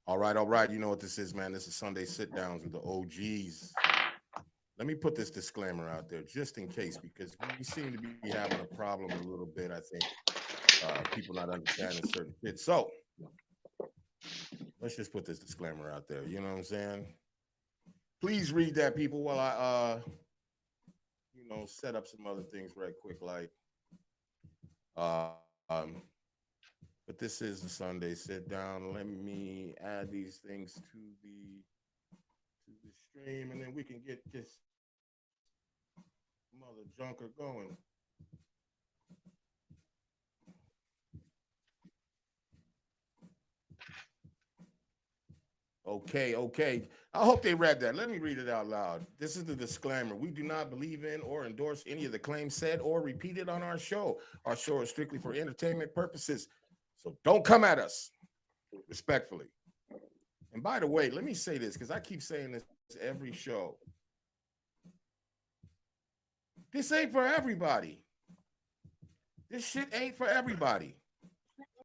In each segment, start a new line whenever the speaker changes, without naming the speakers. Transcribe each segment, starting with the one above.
All right. You know what this is, man. This is Sunday sit downs with the OGs. Let me put this disclaimer out there just in case, because we seem to be having a problem a little bit. I think people not understanding certain shit. So let's just put this disclaimer out there. You know what I'm saying? Please read that, people, while I set up some other things right quick, like um but this is the Sunday sit down. Let me add these things to the stream, and then we can get this mother junker going. Okay. I hope they read that. Let me read it out loud. This is the disclaimer. We do not believe in or endorse any of the claims said or repeated on our show. Our show is strictly for entertainment purposes. So don't come at us, respectfully. And by the way, let me say this, because I keep saying this every show. This ain't for everybody. This shit ain't for everybody.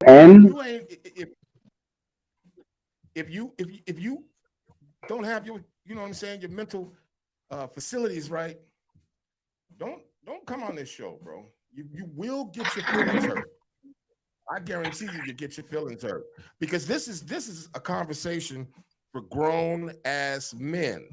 And
You ain't if you don't have your, you know what I'm saying, your mental facilities right, don't come on this show, bro. You will get your feelings hurt. I guarantee you get your feelings hurt, because this is a conversation for grown ass men.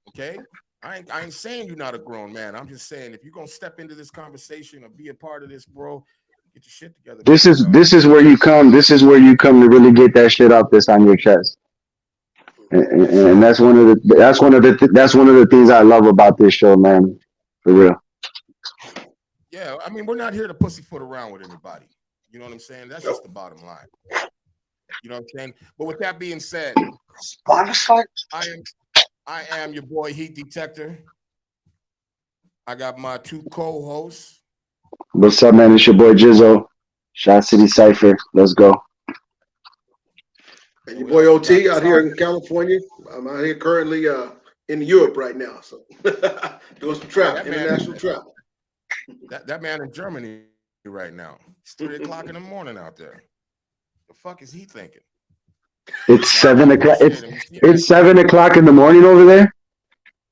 Okay, I ain't saying you're not a grown man. I'm just saying, if you're gonna step into this conversation or be a part of this, bro, get your shit together,
this
big
is
dog.
this is where you come. This is where you come to really get that shit off that's on your chest.
Yes,
And
sir.
that's one of the things I love about this show, man. For real.
Yeah, I mean, we're not here to pussyfoot around with anybody. You know what I'm saying? That's just the bottom line. You know what I'm saying? But with that being said,
Spotify.
I am I am your boy Heat Detector. I got my two co-hosts.
What's up, man? It's your boy Jizzo. Shot City Cypher. Let's go.
And
And
your
we
boy
also got
OT
the
out
top.
here in California. I'm out here currently in Europe right now, so doing some
Hey,
travel, international travel.
that man in Germany right now. It's 3 o'clock in the morning out there. The fuck is he thinking?
It's
But I
7 o'clock.
appreciate him. You see,
It's 7 o'clock in the morning over there.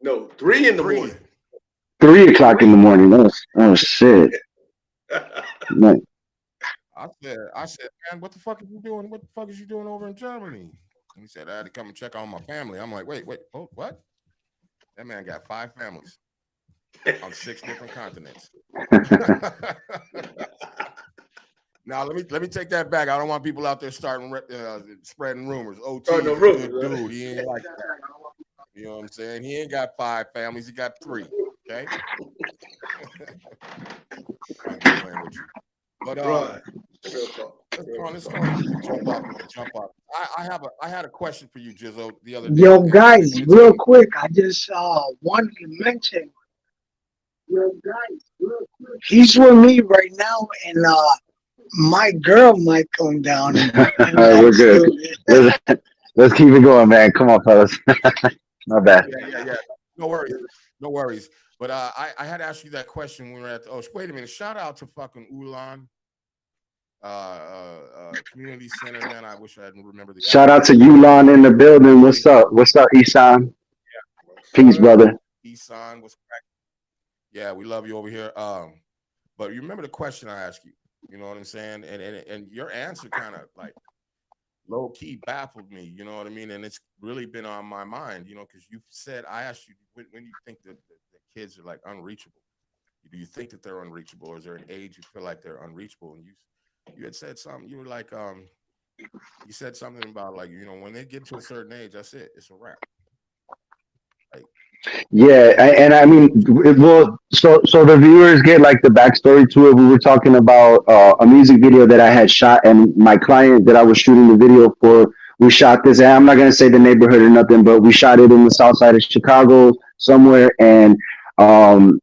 No, 3 in the morning.
three.
3 o'clock in the
3.
morning. Oh shit. Man.
I said, man, what the fuck are you doing? What the fuck is you doing over in Germany? And he said, I had to come and check on my family. I'm like, wait, oh, what? That man got 5 families on 6 different continents. Now let me take that back. I don't want people out there starting spreading rumors. OT
Start no
is a good
rumors,
dude. He ain't like that. You know what I'm saying? He ain't got 5 families. He got 3. Okay, I'm just playing with you. But
right? Real talk.
let's go and get the jump off with the jump off. I had a question for you, Jizzo, the other day,
Yo,
and
guys,
it's
real
gonna.
quick, I just wanted to mention, yo, guys, real quick, he's with me right now, and my girl might come down
All
and
right, we're
nice
good.
little bit.
Let's keep it going, man. Come on, fellas. My bad.
Yeah. No worries, no worries. But I had asked you that question when we were at the. Oh, wait a minute! Shout out to fucking Ulan Community Center, man. I wish I hadn't remembered the
Shout out to
address.
Yulon in the building. What's
Definitely,
up? What's up, Isan?
What's
Peace,
up?
brother.
Isan was crack. Yeah, we love you over here. But you remember the question I asked you? You know what I'm saying? And your answer kind of like low key baffled me. You know what I mean? And it's really been on my mind. You know, because you said, I asked you when you think that the kids are like unreachable. Do you think that they're unreachable, or is there an age you feel like they're unreachable? And you had said something. You were like, you said something about, like, when they get to a certain age, that's it. It's a wrap. Like,
Yeah, and I mean, well, so the viewers get like the backstory to it. We were talking about a music video that I had shot, and my client that I was shooting the video for, we shot this. And I'm not gonna say the neighborhood or nothing, but we shot it in the south side of Chicago somewhere, um,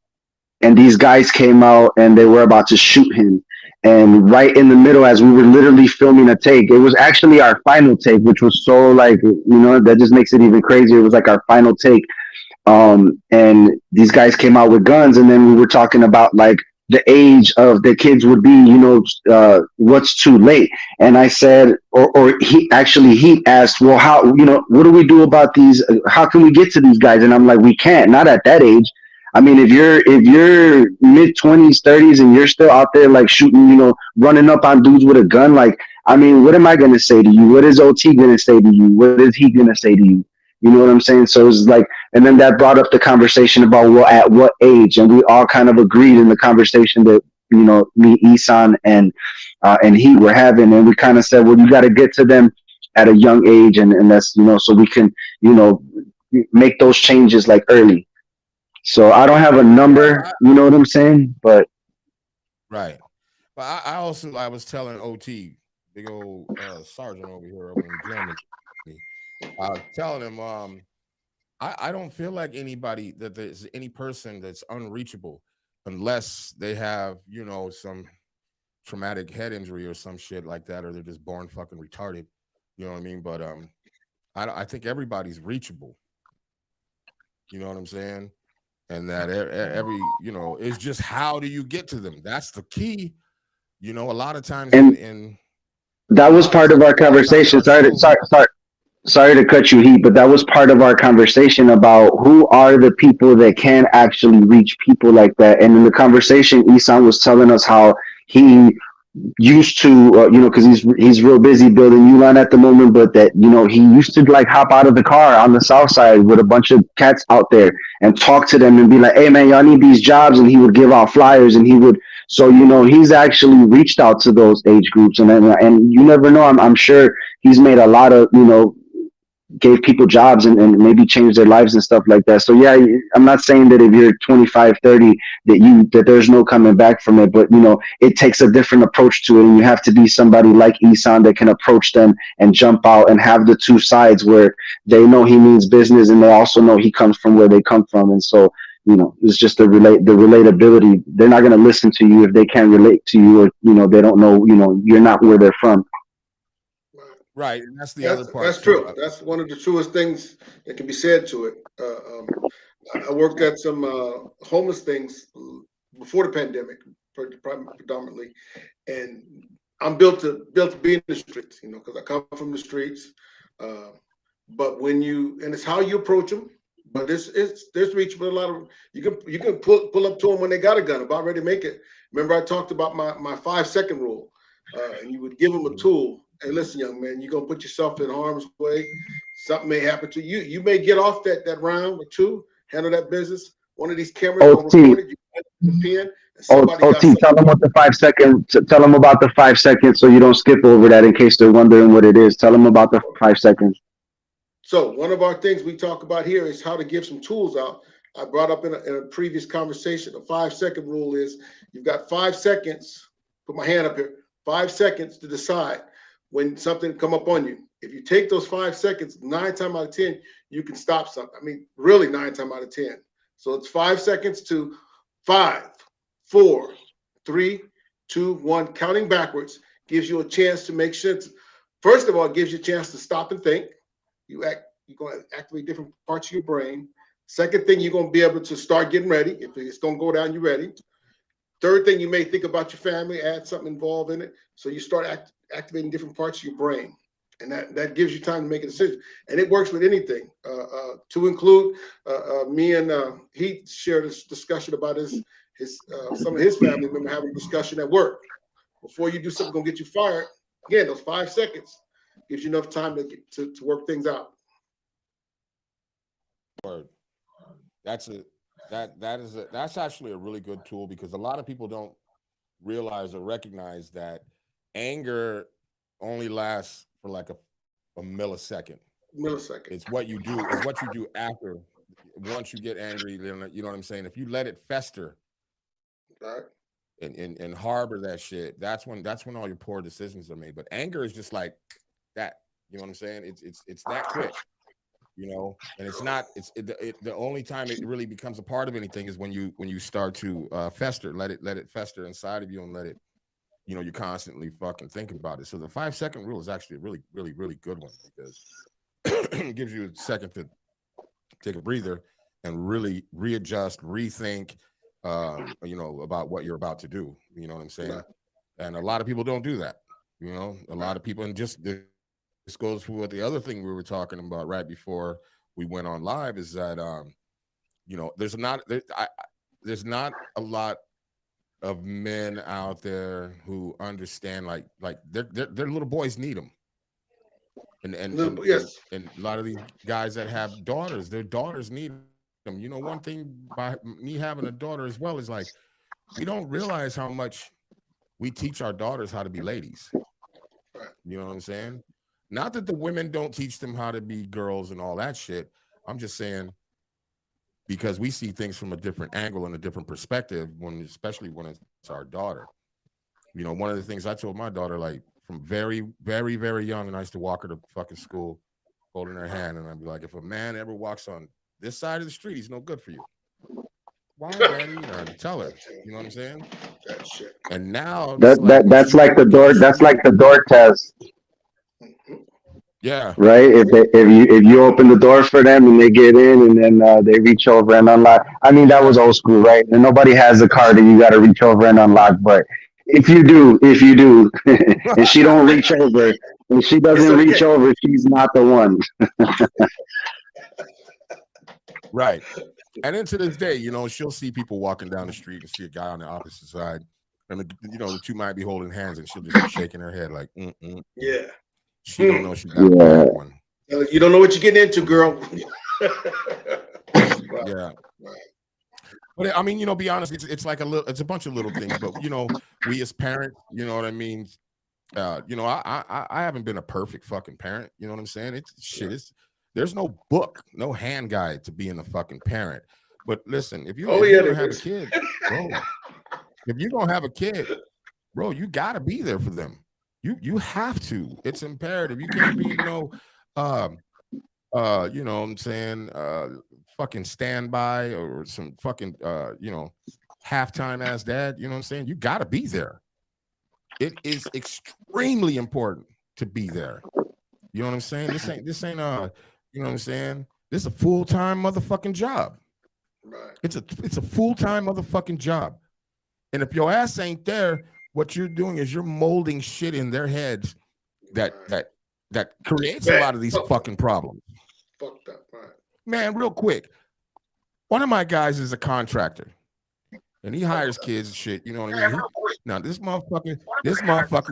and these guys came out and they were about to shoot him. And right in the middle, as we were literally filming a take, it was actually our final take, which was so like, that just makes it even crazier. It was like our final take, and these guys came out with guns, and then we were talking about like the age of the kids would be, what's too late. And I said, or he asked, well, how, what do we do about these? How can we get to these guys? And I'm like, we can't, not at that age. I mean, if you're mid 20s, 30s, and you're still out there like shooting, running up on dudes with a gun, like, I mean, what am I gonna say to you? What is OT gonna say to you? What is he gonna say to you? You know what I'm saying? So it's like, and then that brought up the conversation about, well, at what age, and we all kind of agreed in the conversation that me, Isan, and he were having, and we kind of said, well, you got to get to them at a young age, and that's so we can you know make those changes like early. So I don't have a number, you know what I'm saying? But
Right. But I was telling OT, big old sergeant over here over in Germany, telling him, I don't feel like anybody that there's any person that's unreachable unless they have, some traumatic head injury or some shit like that, or they're just born fucking retarded. You know what I mean? But I think everybody's reachable. You know what I'm saying? And that every, it's just how do you get to them? That's the key. A lot of times
and
in
that
a
was
lot of
part of
times,
our
a lot of times in
conversation.
our shows.
Sorry to cut you, Heat, but that was part of our conversation about who are the people that can actually reach people like that. And in the conversation, Isan was telling us how he used to, because he's real busy building Uline at the moment, but that he used to like hop out of the car on the south side with a bunch of cats out there and talk to them and be like, "Hey man, y'all need these jobs," and he would give out flyers and he would. So he's actually reached out to those age groups, and you never know. I'm sure he's made a lot of gave people jobs and maybe changed their lives and stuff like that. So yeah, I'm not saying that if you're 25, 30, that there's no coming back from it, but it takes a different approach to it, and you have to be somebody like Isan that can approach them and jump out and have the two sides where they know he means business and they also know he comes from where they come from. And so it's just the relatability. They're not going to listen to you if they can't relate to you, or they don't know you're not where they're from.
Right, and that's the other part
That's
too.
true. That's one of the truest things that can be said to it. I worked at some homeless things before the pandemic, predominantly, and I'm built to be in the streets, because I come from the streets. Uh, but and it's how you approach them. But there's reach with a lot of you can pull up to them when they got a gun, about ready to make it. Remember, I talked about my 5-second rule, and you would give them a tool. Hey, listen, young man, you're gonna put yourself in harm's way. Something may happen to you. You may get off that round or two, handle that business. One of these cameras gonna
OT,
record it. You the pin, and somebody got
OT,
something.
tell them what the 5 second. Tell them about the 5 seconds, so you don't skip over that in case they're wondering what it is. Tell them about the 5 seconds.
So one of our things we talk about here is how to give some tools out. I brought up in a previous conversation, the 5-second rule is you've got 5 seconds. Put my hand up here. 5 seconds to decide when something come up on you. If you take those 5 seconds, 9 times out of 10, you can stop something. I mean, really 9 times out of 10. So it's 5 seconds to 5, 4, 3, 2, 1. Counting backwards gives you a chance to make sense. First of all, it gives you a chance to stop and think. You're going to activate different parts of your brain. Second thing, you're going to be able to start getting ready. If it's going to go down, you're ready. Third thing, you may think about your family, add something involved in it. So you start activating different parts of your brain. And that gives you time to make a decision. And it works with anything. To include me and he shared this discussion about some of his family members having a discussion at work. Before you do something going to get you fired, again, those 5 seconds gives you enough time to work things out.
Word. That's actually a really good tool, because a lot of people don't realize or recognize that anger only lasts for like a millisecond. It's what you do. It's what you do after. Once you get angry, then you know what I'm saying. If you let it fester,
Right.
and harbor that shit, that's when all your poor decisions are made. But anger is just like that. You know what I'm saying? It's that quick. And it's not. The only time it really becomes a part of anything is when you start to fester. Let it fester inside of you, and let it. You constantly fucking think about it. So the 5-second rule is actually a really, really, really good one, because it gives you a second to take a breather and really readjust, rethink, you know, about what you're about to do. You know what I'm saying?
Right.
And a lot of people don't do that. You know, a lot of people, and just this goes for what the other thing we were talking about right before we went on live is that you know, there's not a lot of men out there who understand like their little boys need them.
Yes.
And a lot of these guys that have daughters, their daughters need them. You know, one thing by me having a daughter as well is like we don't realize how much we teach our daughters how to be ladies. You know what I'm saying? Not that the women don't teach them how to be girls and all that shit. I'm just saying because we see things from a different angle and a different perspective especially when it's our daughter. You know, one of the things I told my daughter, like from very, very, very young, and I used to walk her to fucking school, holding her hand, and I'd be like, if a man ever walks on this side of the street, he's no good for you. Why, Daddy? And tell her. You know what I'm saying?
That shit.
And now
That's like the door. That's like the door test,
yeah.
right? If you open the door for them and they get in, and then they reach over and unlock. I mean, that was old school, right? And nobody has a card, and you got to reach over and unlock. But if you do, and she don't reach over, and she doesn't reach over, she's not the one.
Right. And then to this day, you know, she'll see people walking down the street and see a guy on the opposite side, and you know, the two might be holding hands, and she'll just be shaking her head like,
Yeah.
She don't know she got a bad one.
You don't know what you're getting into, girl.
Yeah. But I mean, you know, be honest, it's like it's a bunch of little things, but you know, we as parents, you know what I mean? You know, I haven't been a perfect fucking parent, you know what I'm saying? There's no book, no hand guide to being a fucking parent. But listen, if you're gonna have a kid, bro, if you're gonna have a kid, bro, you gotta be there for them. You have to. It's imperative. You can't be, you know what I'm saying, fucking standby or some fucking you know, halftime ass dad, you know what I'm saying? You gotta be there. It is extremely important to be there. You know what I'm saying? This ain't you know what I'm saying? This is a full-time motherfucking job.
Right.
It's a full-time motherfucking job. And if your ass ain't there, what you're doing is you're molding shit in their heads that creates a lot of these fucking problems.
Fucked up, right.
Man, real quick. One of my guys is a contractor. And he hires kids and shit, you know what I mean? Now this motherfucker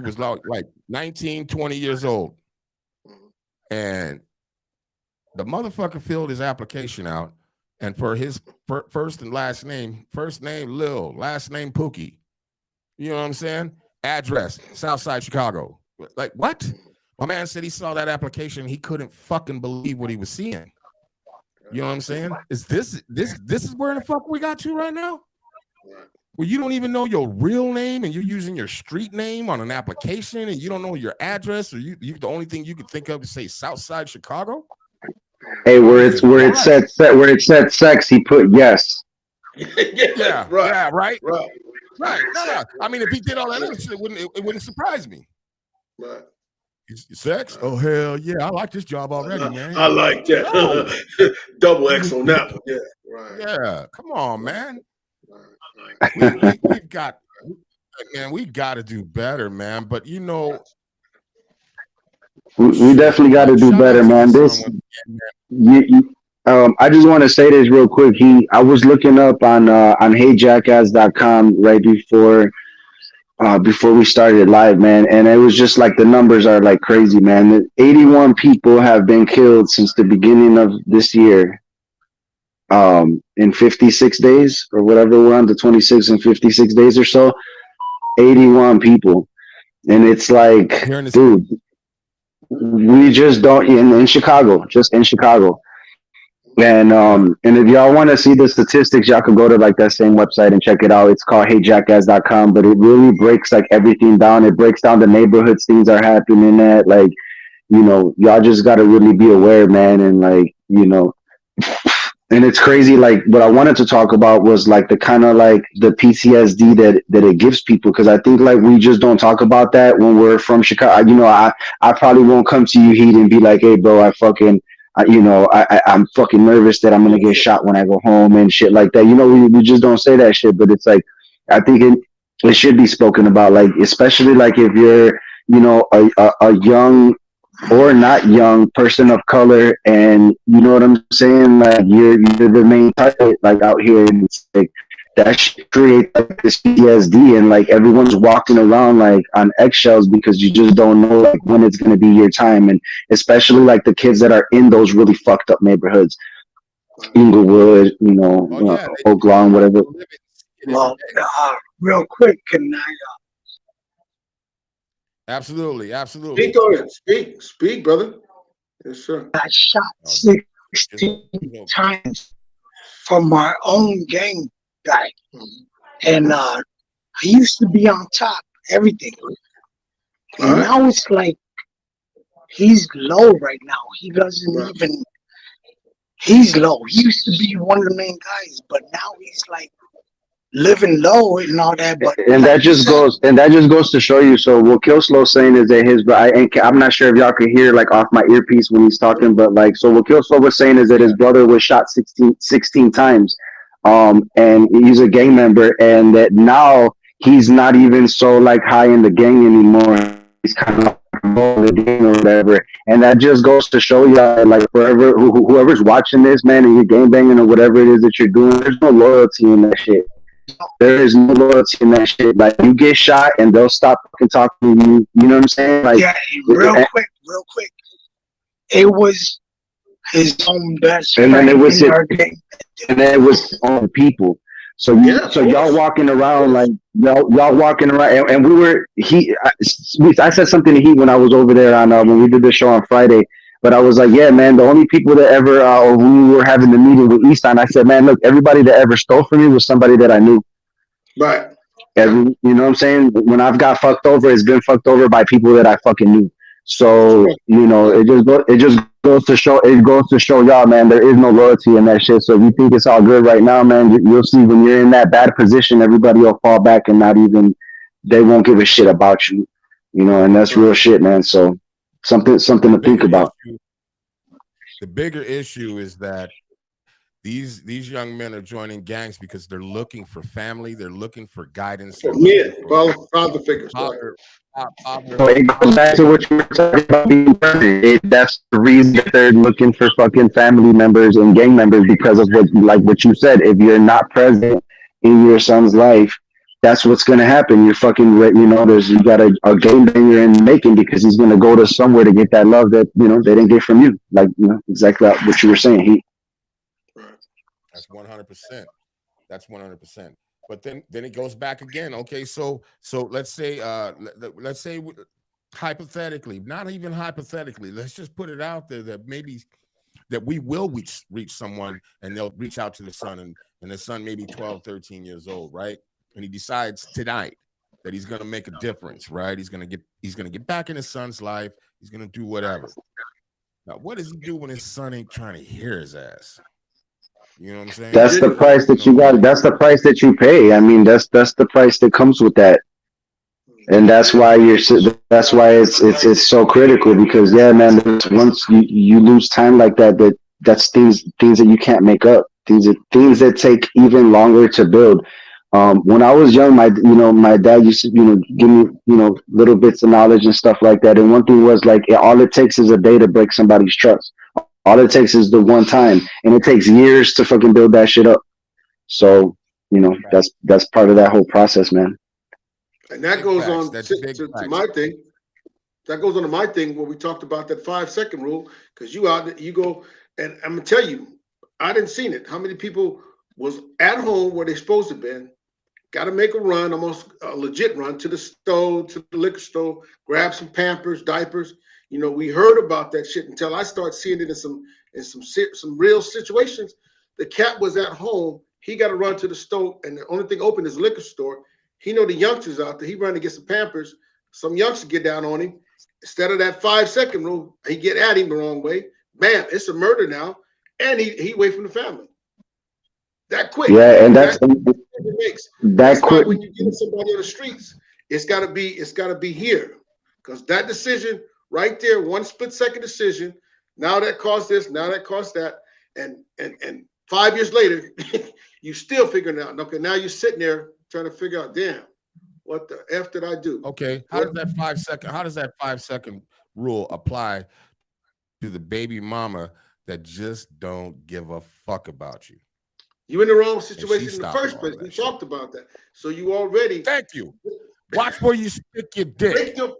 was like 19, 20 years old. And the motherfucker filled his application out, and for his first and last name, first name Lil, last name Pookie. You know what I'm saying? Address, Southside Chicago. Like, what? My man said he saw that application, he couldn't fucking believe what he was seeing. You know what I'm saying? Is this is where the fuck we got to right now? Where you don't even know your real name and you're using your street name on an application and you don't know your address, or you the only thing you could think of is say Southside Chicago?
Hey, where it said sex, he put yes.
Yeah,
right.
Yeah, right.
Right.
No. I mean, if he did all that other shit, it wouldn't surprise me.
Right.
Sex? Oh hell yeah! I like this job already, man.
I like that. No. Double X on that one. Yeah. Right.
Yeah. Come on, man.
Right.
We got to do better, man. But you know,
we definitely got to do better, man. I just want to say this real quick. I was looking up on HeyJackass.com right before we started live, man, and it was just like the numbers are like crazy, man. 81 people have been killed since the beginning of this year. In 56 days or whatever, we're on the 26 and 56 days or so. 81 people, and it's like, dude, we just don't in Chicago, just in Chicago. And if y'all want to see the statistics, y'all can go to like that same website and check it out. It's called HeyJackass.com, but it really breaks like everything down. It breaks down the neighborhoods things are happening at, like, you know, y'all just got to really be aware, man. And like, you know, and it's crazy. Like what I wanted to talk about was like the kind of like the PTSD that it gives people. Cause I think like we just don't talk about that when we're from Chicago. You know, I probably won't come to you, Heat, and be like, hey bro, I'm fucking nervous that I'm gonna get shot when I go home and shit like that. We just don't say that shit, but it's like I think it should be spoken about, like especially like if you're a young or not young person of color, and you know what I'm saying, like you're the main target like out here, and it's like that should create like this PTSD, and like everyone's walking around like on eggshells because you just don't know like when it's going to be your time, and especially like the kids that are in those really fucked up neighborhoods, Inglewood,
Oh yeah,
Oak Lawn, whatever.
Well, real quick, can I?
absolutely,
Speak on it. Speak, brother. Yes, sir.
Got shot
Oh,
16 times from my own gang guy, and he used to be on top, everything. And
Alright.
now it's like he's low right now. He doesn't
Right.
even. He's low. He used to be one of the main guys, but now he's like living low and all that. But
And
like
that
you
just
said,
goes to show you. So what Killslow's saying is that I'm not sure if y'all could hear like off my earpiece when he's talking, but like, so what Killslow was saying is that his brother was shot 16 times, and he's a gang member, and that now he's not even so like high in the gang anymore. He's kind of or whatever, and that just goes to show y'all, like, whoever's watching this, man, and you're gang banging or whatever it is that you're doing, there's no loyalty in that shit. There is no loyalty in that shit. Like, you get shot and they'll stop fucking talking to you. You know what I'm saying? Like,
yeah, real quick. It was his own best
and
friend
then it was
in our gang.
and then it was all people. So y'all walking around like y'all walking around, and I said something to he when I was over there on when we did the show on Friday. But I was like, yeah, man, the only people that ever, or when we were having the meeting with Easton, I said, man, look, everybody that ever stole from me was somebody that I knew.
Right.
You know what I'm saying? When I've got fucked over, it's been fucked over by people that I fucking knew. So, it just goes to show y'all, man, there is no loyalty in that shit. So if you think it's all good right now, man, you'll see when you're in that bad position, everybody will fall back and they won't give a shit about you, and that's real shit, man. So something to think about.
The bigger issue is that these young men are joining gangs because they're looking for family, they're looking for guidance.
Yeah, father figures.
So it goes back to what you were talking about being present. That's the reason that they're looking for fucking family members and gang members, because of what you said. If you're not present in your son's life, that's what's gonna happen. You're fucking, you got a game banger in the making, because he's gonna go to somewhere to get that love that they didn't get from you. Like, exactly what you were saying.
That's 100%. That's 100%. But then it goes back again. Okay, so let's say hypothetically, not even hypothetically, let's just put it out there that maybe that we will reach someone, and they'll reach out to the son, and the son may be 12, 13 years old, right? And he decides tonight that he's going to make a difference, right? He's going to get back in his son's life. He's going to do whatever. Now, what does he do when his son ain't trying to hear his ass? You know what I'm saying?
That's the price that you got. That's the price that you pay. I mean, that's the price that comes with that, and that's why it's so critical, because yeah, man, once you lose time like that, that's things that you can't make up. Things that take even longer to build. When I was young, my dad used to give me little bits of knowledge and stuff like that. And one thing was like, all it takes is a day to break somebody's trust. All it takes is the one time, and it takes years to fucking build that shit up. So, that's part of that whole process, man.
And that goes on to my thing. That goes on to my thing when we talked about that 5-second rule, because you go, and I'm gonna tell you, I didn't seen it. How many people was at home where they supposed to been, got to make a run, almost a legit run to the store, to the liquor store, grab some Pampers, diapers. We heard about that shit until I started seeing it in some real situations. The cat was at home. He got to run to the store, and the only thing open is the liquor store. He know the youngsters out there. He run to get some Pampers. Some youngsters get down on him. Instead of that 5-second rule, he get at him the wrong way. Bam, it's a murder now, and he away from the family. That quick.
Yeah, and that's
quick. When you get somebody on the streets, it's gotta be here, because that decision right there, one split-second decision, Now that costs this, now that costs that. And 5 years later, you still figuring it out. Okay, now you're sitting there trying to figure out, damn, what the F did I do?
Okay, how does that 5-second rule apply to the baby mama that just don't give a fuck about you?
You in the wrong situation in the
stopping
first
all
place.
that
We
shit.
talked about that. So you already
Thank you. Watch where you stick your dick.
break the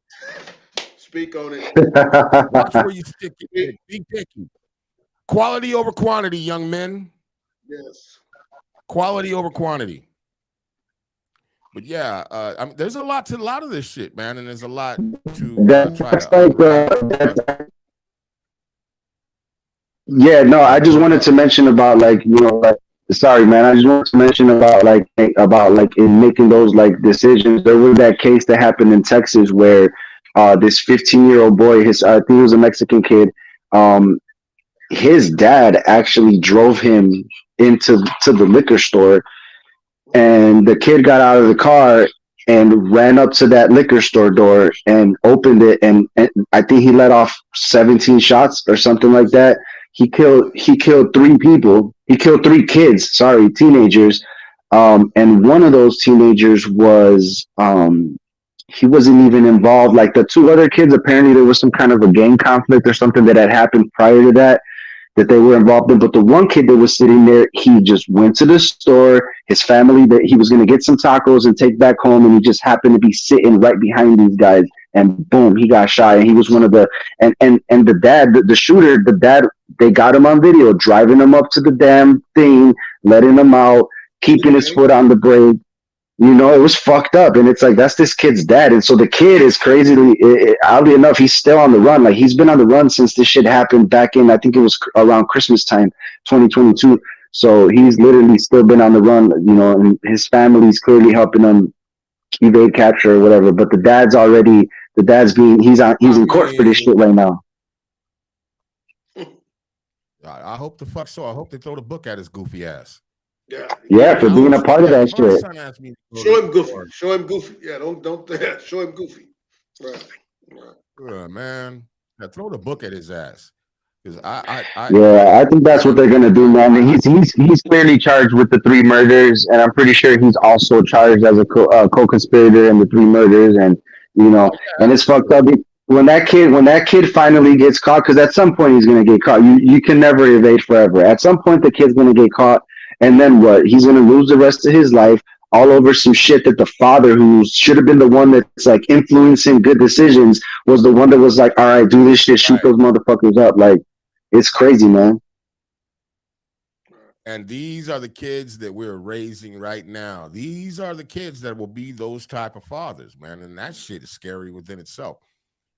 speak on it.
Watch where you stick your dick. Be picky. Quality over quantity, young men.
Yes.
Quality over quantity. But yeah, I mean, there's a lot of this shit, man, and there's a lot to try
That's
to.
like, yeah, no, I just wanted to mention about like, you know, like, sorry, man, I just wanted to mention about like in making those like decisions. There was that case that happened in Texas where this 15-year-old boy, I think he was a Mexican kid, his dad actually drove him into the liquor store, and the kid got out of the car and ran up to that liquor store door and opened it, and I think he let off 17 shots or something like that. He killed 3 people. He killed 3 kids, sorry, teenagers. And one of those teenagers was he wasn't even involved. Like the 2 other kids, apparently there was some kind of a gang conflict or something that had happened prior to that they were involved in. But the one kid that was sitting there, he just went to the store, his family, that he was going to get some tacos and take back home, and he just happened to be sitting right behind these guys, and boom, he got shot. And he was one of the and the dad, the shooter, the dad, they got him on video driving him up to the damn thing, letting him out, keeping his foot on the brake. You know, it was fucked up. And it's like, that's this kid's dad. And so the kid is crazily, oddly enough, he's still on the run. Like, he's been on the run since this shit happened back in, I think it was around Christmas time, 2022. So he's literally still been on the run, you know, and his family's clearly helping him evade capture or whatever. But he's in court for this shit right now.
I hope the fuck so. I hope they throw the book at his goofy ass.
Yeah,
for being a part of that shit.
Show him goofy. Show him goofy. Yeah, don't show him goofy. Right.
Yeah, man. Yeah, throw the book at his ass. Because
I think that's what they're gonna do, man. And he's clearly charged with the 3 murders, and I'm pretty sure he's also charged as a co-conspirator in the 3 murders. And you know, and it's fucked up. When that kid finally gets caught, because at some point he's gonna get caught. You can never evade forever. At some point, the kid's gonna get caught. And then what? He's going to lose the rest of his life all over some shit that the father, who should have been the one that's like influencing good decisions, was the one that was like, all right, do this shit, shoot those motherfuckers up. Like, it's crazy, man.
And these are the kids that we're raising right now. These are the kids that will be those type of fathers, man. And that shit is scary within itself.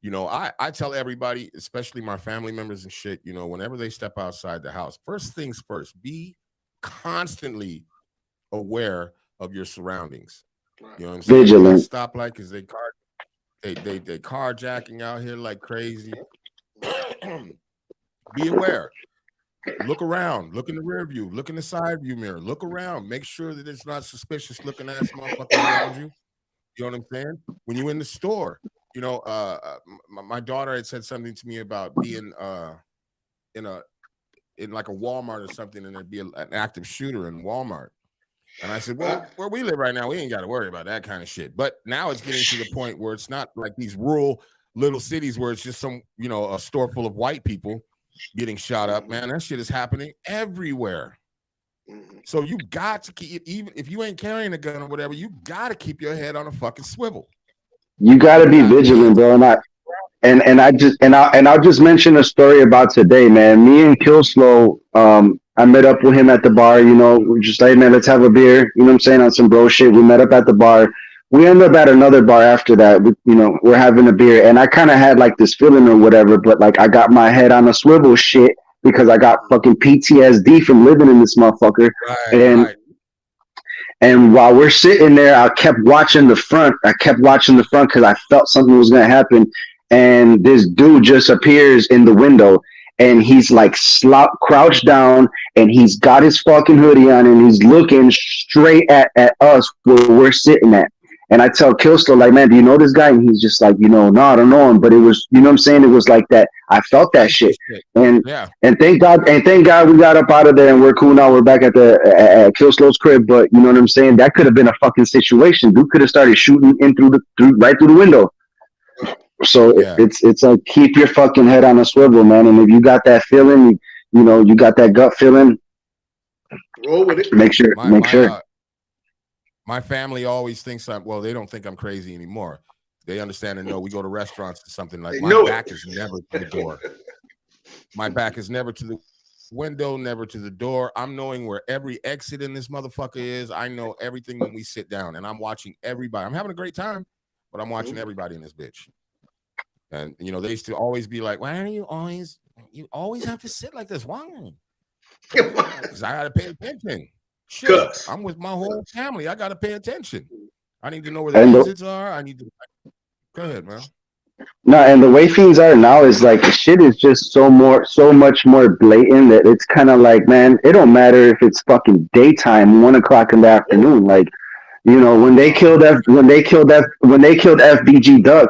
You know, I tell everybody, especially my family members and shit, you know, whenever they step outside the house, first things first, be constantly aware of your surroundings. You know what I'm saying?
Vigilant.
Stoplight, because they carjacking out here like crazy. Be aware. Look around. Look in the rear view. Look in the side view mirror. Look around. Make sure that it's not suspicious looking ass motherfuckers around you. You know what I'm saying? When you're in the store, you know, my daughter had said something to me about being in like a Walmart or something, and there'd be an active shooter in Walmart. And I said, well, where we live right now, we ain't got to worry about that kind of shit. But now it's getting to the point where it's not like these rural little cities where it's just some, you know, a store full of white people getting shot up, man. That shit is happening everywhere. So you got to keep, even if you ain't carrying a gun or whatever, you got to keep your head on a fucking swivel.
You got to be vigilant, bro. And I'll just mention a story about today, man. Me and Killslow, I met up with him at the bar. You know, we're just like, man, let's have a beer. You know what I'm saying? On some bro shit. We met up at the bar. We ended up at another bar after that. We're having a beer, and I kind of had like this feeling or whatever, but like I got my head on a swivel shit because I got fucking PTSD from living in this motherfucker. Right. And while we're sitting there, I kept watching the front. Because I felt something was gonna happen. And this dude just appears in the window, and he's like crouched down, and he's got his fucking hoodie on, and he's looking straight at us where we're sitting at. And I tell Killslow, like, man, do you know this guy? And he's just like, no, I don't know him. But it was, you know what I'm saying? It was like that. I felt that shit. And
yeah,
and thank God we got up out of there and we're cool now. We're back at at Killslow's crib. But you know what I'm saying? That could have been a fucking situation. Dude could have started shooting in right through the window. So it's like, keep your fucking head on a swivel, man. And if you got that feeling, you got that gut feeling,
roll with it.
Make sure.
My family always thinks well, they don't think I'm crazy anymore. They understand and know we go to restaurants or something like my back is never to the door. My back is never to the window, never to the door. I'm knowing where every exit in this motherfucker is. I know everything when we sit down, and I'm watching everybody. I'm having a great time, but I'm watching everybody in this bitch. And they used to always be like, "Why are you always have to sit like this? Why?" Because I gotta pay attention. Shit, I'm with my whole family. I gotta pay attention. I need to know where the exits are. I need to. Go ahead, man.
No, and the way things are now is like the shit is just so much more blatant that it's kind of like, man, it don't matter if it's fucking daytime, 1 o'clock in the afternoon. Like, when they killed FBG Duck,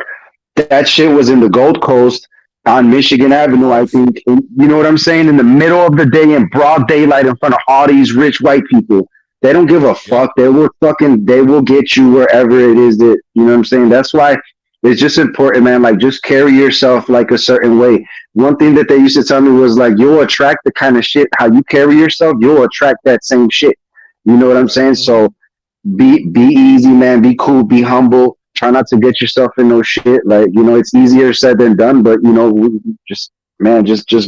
that shit was in the Gold Coast on Michigan Avenue, I think. And you know what I'm saying? In the middle of the day, in broad daylight, in front of all these rich white people. They don't give a fuck. They will get you wherever it is that, you know what I'm saying? That's why it's just important, man. Like, just carry yourself like a certain way. One thing that they used to tell me was like, you'll attract the kind of shit, how you carry yourself, you'll attract that same shit. You know what I'm saying? So be easy, man. Be cool, be humble. Try not to get yourself in no shit. Like, it's easier said than done, but just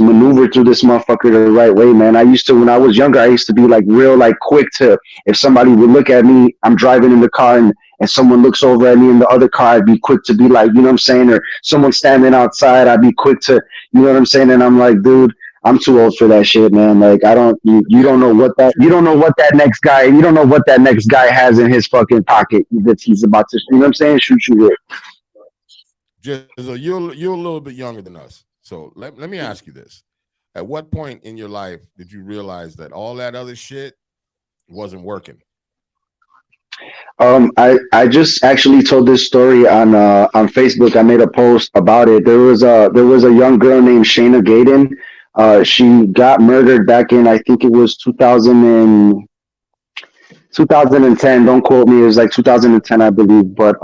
maneuver through this motherfucker the right way, man. When I was younger, I used to be like real, like quick to, if somebody would look at me, I'm driving in the car and someone looks over at me in the other car, I'd be quick to be like, you know what I'm saying? Or someone standing outside, I'd be quick to, you know what I'm saying? And I'm like, dude, I'm too old for that shit, man. Like, you don't know what that next guy has in his fucking pocket that he's about to, you know what I'm saying? Shoot you with.
Just so you're a little bit younger than us. So let me ask you this. At what point in your life did you realize that all that other shit wasn't working?
I just actually told this story on Facebook. I made a post about it. There was a young girl named Shayna Gaydon. She got murdered back in, I think it was 2010. Don't quote me. It was like 2010, I believe. But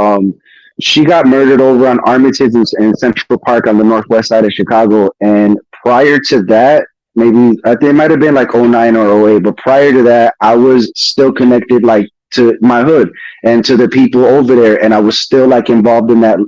she got murdered over on Armitage in Central Park on the northwest side of Chicago. And prior to that, maybe it might have been like 09 or 08. But prior to that, I was still connected like to my hood and to the people over there, and I was still like involved in that,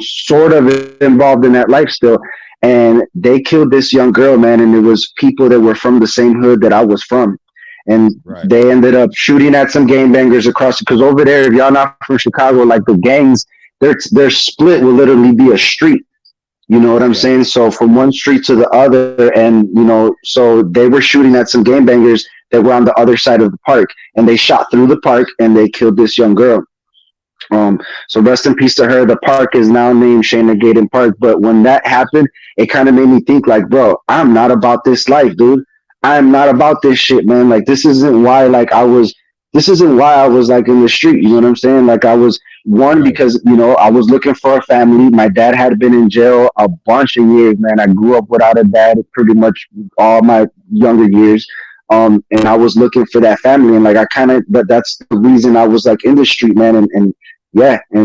sort of involved in that life still. And they killed this young girl, man, and it was people that were from the same hood that I was from. And they ended up shooting at some gangbangers across, because over there, if y'all not from Chicago, like the gangs, their split will literally be a street. You know what I'm saying? So from one street to the other, and so they were shooting at some gangbangers that were on the other side of the park, and they shot through the park and they killed this young girl. So rest in peace to her. The park is now named Shayna Gaydon Park. But when that happened, it kind of made me think like, bro, I'm not about this life, dude. I'm not about this shit, man. Like, this isn't why I was like in the street. You know what I'm saying? Like, I was because, I was looking for a family. My dad had been in jail a bunch of years, man. I grew up without a dad pretty much all my younger years. And I was looking for that family, and like but that's the reason I was like in the street, man. And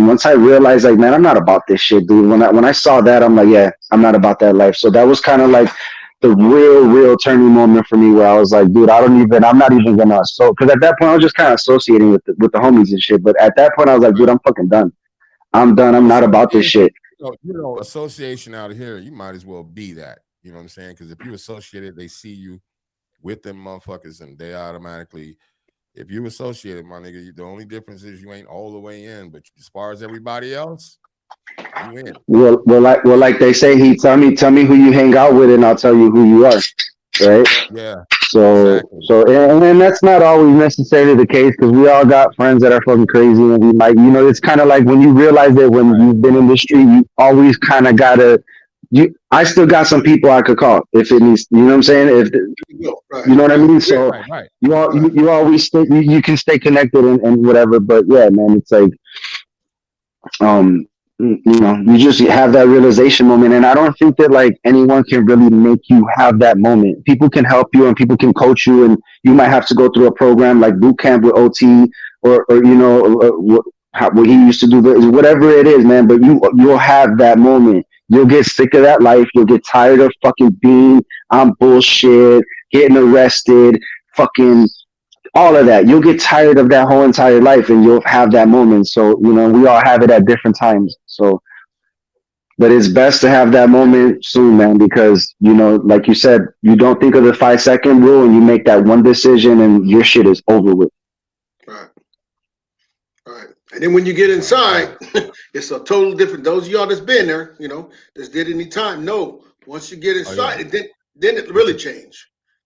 once I realized, like, man, I'm not about this shit, dude. When I saw that, I'm like, yeah, I'm not about that life. So that was kind of like the real turning moment for me, where I was like, dude, I'm not even gonna. So, because at that point I was just kind of associating with the homies and shit. But at that point I was like, dude, I'm fucking done. I'm done. I'm not about this shit.
Association out here, you might as well be that. You know what I'm saying? Because if you associated, they see you with them motherfuckers, and they automatically, if you associated, my nigga, the only difference is you ain't all the way in, but as far as everybody else, you in.
Well, like they say, tell me who you hang out with, and I'll tell you who you are, right?
Yeah.
So, exactly. And that's not always necessarily the case, because we all got friends that are fucking crazy, and we might, it's kind of like when you realize that when you've been in the street, you always kind of gotta. I still got some people I could call if it needs. You know what I'm saying? You know what I mean? So you always you can stay connected and whatever. But yeah, man, it's like You just have that realization moment. And I don't think that like anyone can really make you have that moment. People can help you and people can coach you, and you might have to go through a program like boot camp with OT, or what he used to do, whatever it is, man. But you'll have that moment. You'll get sick of that life. You'll get tired of fucking being on bullshit, getting arrested, fucking all of that. You'll get tired of that whole entire life, and you'll have that moment. So we all have it at different times. So, but it's best to have that moment soon, man, because like you said, you don't think of the 5-second rule, and you make that one decision, and your shit is over with.
Right. Right. And then when you get inside, it's a total different. Those of y'all that's been there, that's did any time. No, once you get inside, then it really changed.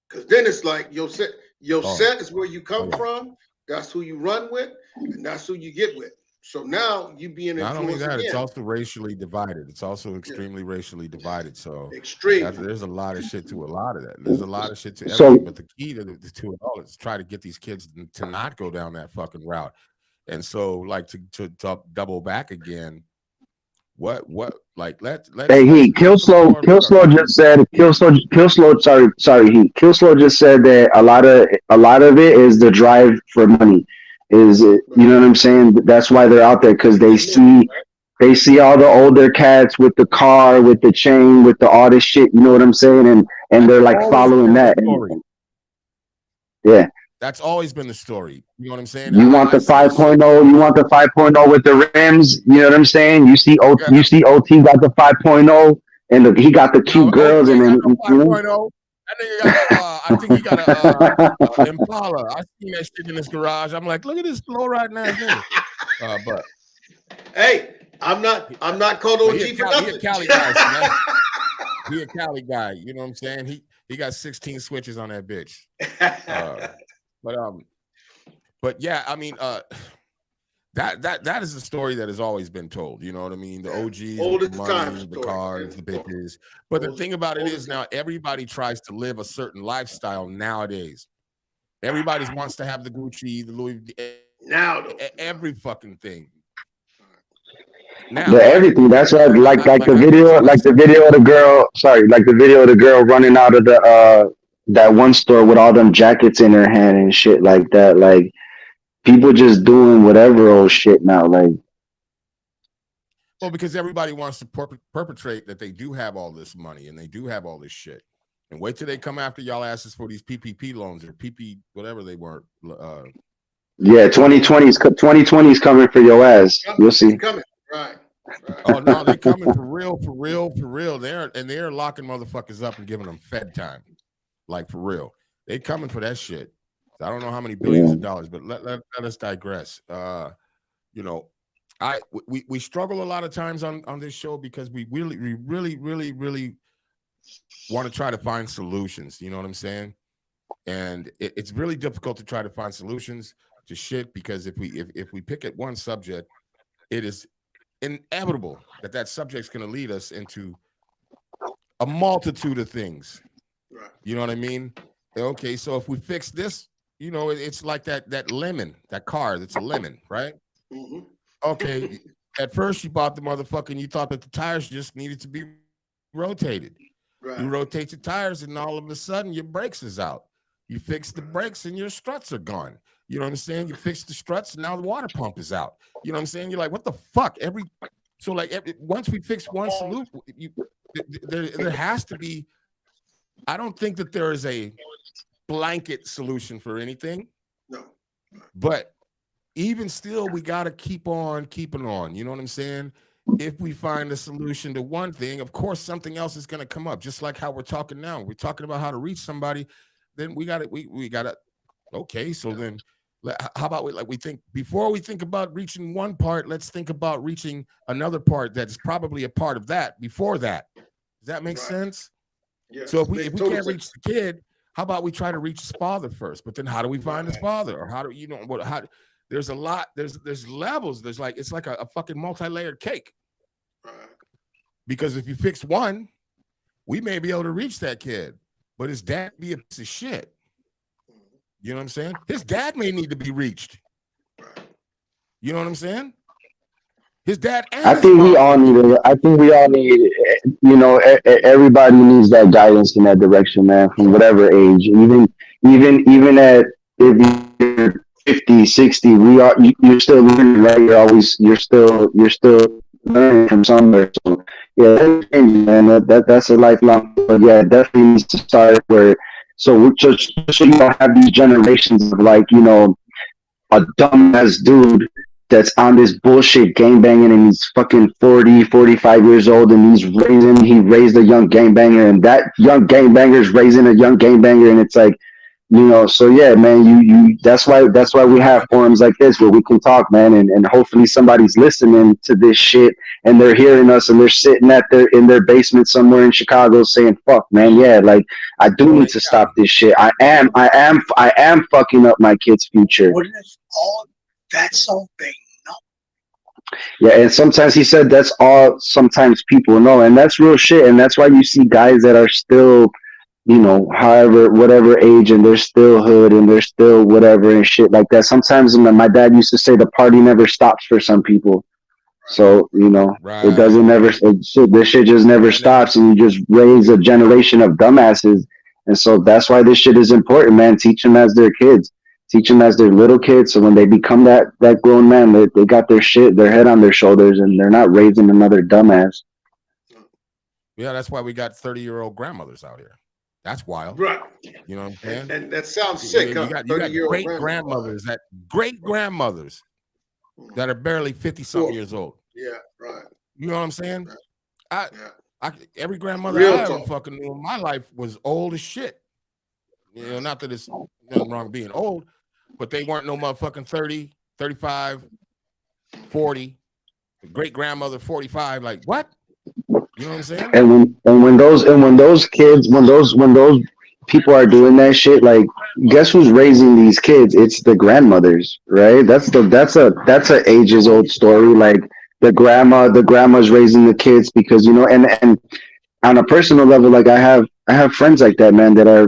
Because then it's like your set is where you come from. That's who you run with, and that's who you get with. So now you being
not only that,
again.
It's also racially divided. It's also extremely racially divided. So
extreme.
There's a lot of shit to a lot of that. There's a lot of shit to everything. But the key to it all is try to get these kids to not go down that fucking route. And so, like to double back again, what like let's
Hey, Killslow just said Killslow just said that a lot of it is the drive for money. Is it, you know what I'm saying? That's why they're out there, because they see all the older cats with the car, with the chain, with all this shit. You know what I'm saying? And they're like following that. Yeah.
That's always been the story. You know what I'm saying?
You want the 5.0. You want the 5.0 with the rims. You know what I'm saying? You see OT got the 5.0, and he got the cute girls, and then
5.0. That nigga got, I think he got a Impala. I seen that shit in his garage. I'm like, look at this low riding ass nigga. But
hey, I'm not called OG for nothing.
He a Cali guy. He a Cali guy. You know what I'm saying? He got 16 switches on that bitch. But yeah, I mean, that is a story that has always been told. You know what I mean? The OGs, the money, the cars, the bitches. But the thing about it is now everybody tries to live a certain lifestyle nowadays. Everybody wants to have the Gucci, the Louis, every fucking thing.
Now, everything. That's why, like the video of the girl. Sorry, like the video of the girl running out of the that one store with all them jackets in her hand and shit like that. Like, people just doing whatever old shit now. Like,
well, because everybody wants to perpetrate that they do have all this money and they do have all this shit, and wait till they come after y'all asses for these PPP loans or PP whatever they were.
Yeah, 2020 is coming for your ass. You'll see.
Coming. Right.
Oh no, they coming for real. They're locking motherfuckers up and giving them Fed time, like for real. They coming for that shit. I don't know how many billions of dollars, but let us digress. We struggle a lot of times on this show because we really want to try to find solutions. You know what I'm saying? And it's really difficult to try to find solutions to shit because if we pick at one subject, it is inevitable that subject's going to lead us into a multitude of things.
Right.
You know what I mean? Okay, so if we fix this, it's like that lemon, that car that's a lemon, right?
Mm-hmm.
Okay, at first you bought the motherfucker and you thought that the tires just needed to be rotated. Right. You rotate the tires and all of a sudden your brakes is out. You fix the brakes and your struts are gone. You know what I'm saying? You fix the struts and now the water pump is out. You know what I'm saying? You're like, what the fuck? Once we fix one solution, there has to be. I don't think that there is a blanket solution for anything.
No.
But even still, we got to keep on keeping on. You know what I'm saying? If we find a solution to one thing, of course, something else is going to come up. Just like how we're talking now. We're talking about how to reach somebody. Then we got to. Okay, so then. How about we think before we think about reaching one part, let's think about reaching another part that's probably a part of that before that. Does that make sense?
Yes.
So if we can't reach the kid, how about we try to reach his father first? But then how do we find his father? Or how do there's a lot, there's levels, it's like a fucking multi-layered cake.
Right.
Because if you fix one, we may be able to reach that kid, but his dad be a piece of shit. You know what I'm saying? His dad may need to be reached. You know what I'm saying? His dad and
I
his
think we
mom.
all need it. I think we all need, you know, everybody needs that guidance in that direction, man, from whatever age. Even at, if you're 50, 60, you're still learning, right? You're still learning from somewhere. So yeah, that's changing, man. That's a lifelong, but yeah, it definitely needs to start where, so so you don't have these generations of, like, you know, a dumbass dude that's on this bullshit gang banging, and he's fucking 40, 45 years old, and he raised a young gang banger, and that young gang banger is raising a young gang banger, and it's like, you know, so yeah, man, that's why we have forums like this where we can talk, man, and hopefully somebody's listening to this shit, and they're hearing us, and they're sitting in their basement somewhere in Chicago saying, fuck, man, yeah, like, I do need to stop this shit. I am fucking up my kid's future.
What if all that's all they know?
Yeah, and sometimes he said that's all sometimes people know, and that's real shit, and that's why you see guys that are still, you know, however, whatever age, and they're still hood, and they're still whatever and shit like that. Sometimes, my dad used to say the party never stops for some people. So, you know, it doesn't never, this shit just never stops, and you just raise a generation of dumbasses. And so that's why this shit is important, man. Teach them as their kids. Teach them as their little kids, so when they become that grown man, they got their shit, their head on their shoulders, and they're not raising another dumbass.
Yeah, that's why we got 30-year-old grandmothers out here. That's wild.
Right.
You know what I'm saying?
And that sounds sick, huh?
You got
30-year-old
great grandmothers that are barely 50-something years old.
Yeah, right.
You know what I'm saying?
Right.
Every grandmother
Real
I ever
talk.
fucking knew in my life was old as shit. You know, not that it's nothing wrong with being old, but they weren't no motherfucking 30, 35, 40. Great grandmother 45. Like, what? You know what I'm saying?
And when those people are doing that shit, like, guess who's raising these kids? It's the grandmothers, right? That's a ages old story. Like, the grandma's raising the kids, because, you know, and on a personal level, like, I have friends like that, man, that are,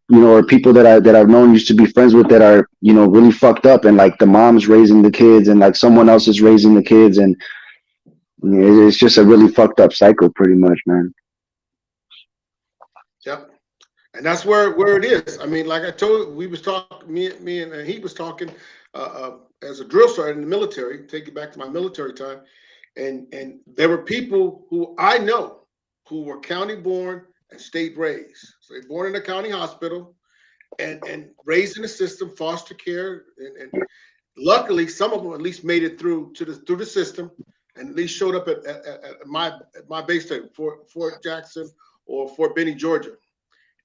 you know, or people that I've known, used to be friends with, that are, you know, really fucked up, and like the mom's raising the kids, and like someone else is raising the kids, and it's just a really fucked up cycle, pretty much, man.
Yep. And that's where it is. I mean, like I told you, we was talking, me and he was talking as a drill sergeant in the military, take it back to my military time. And there were people who I know who were county born and state raised. So they born in a county hospital and raised in the system, foster care. And luckily, some of them at least made it through the system, and at least showed up at my base station, Fort Jackson or Fort Benning, Georgia.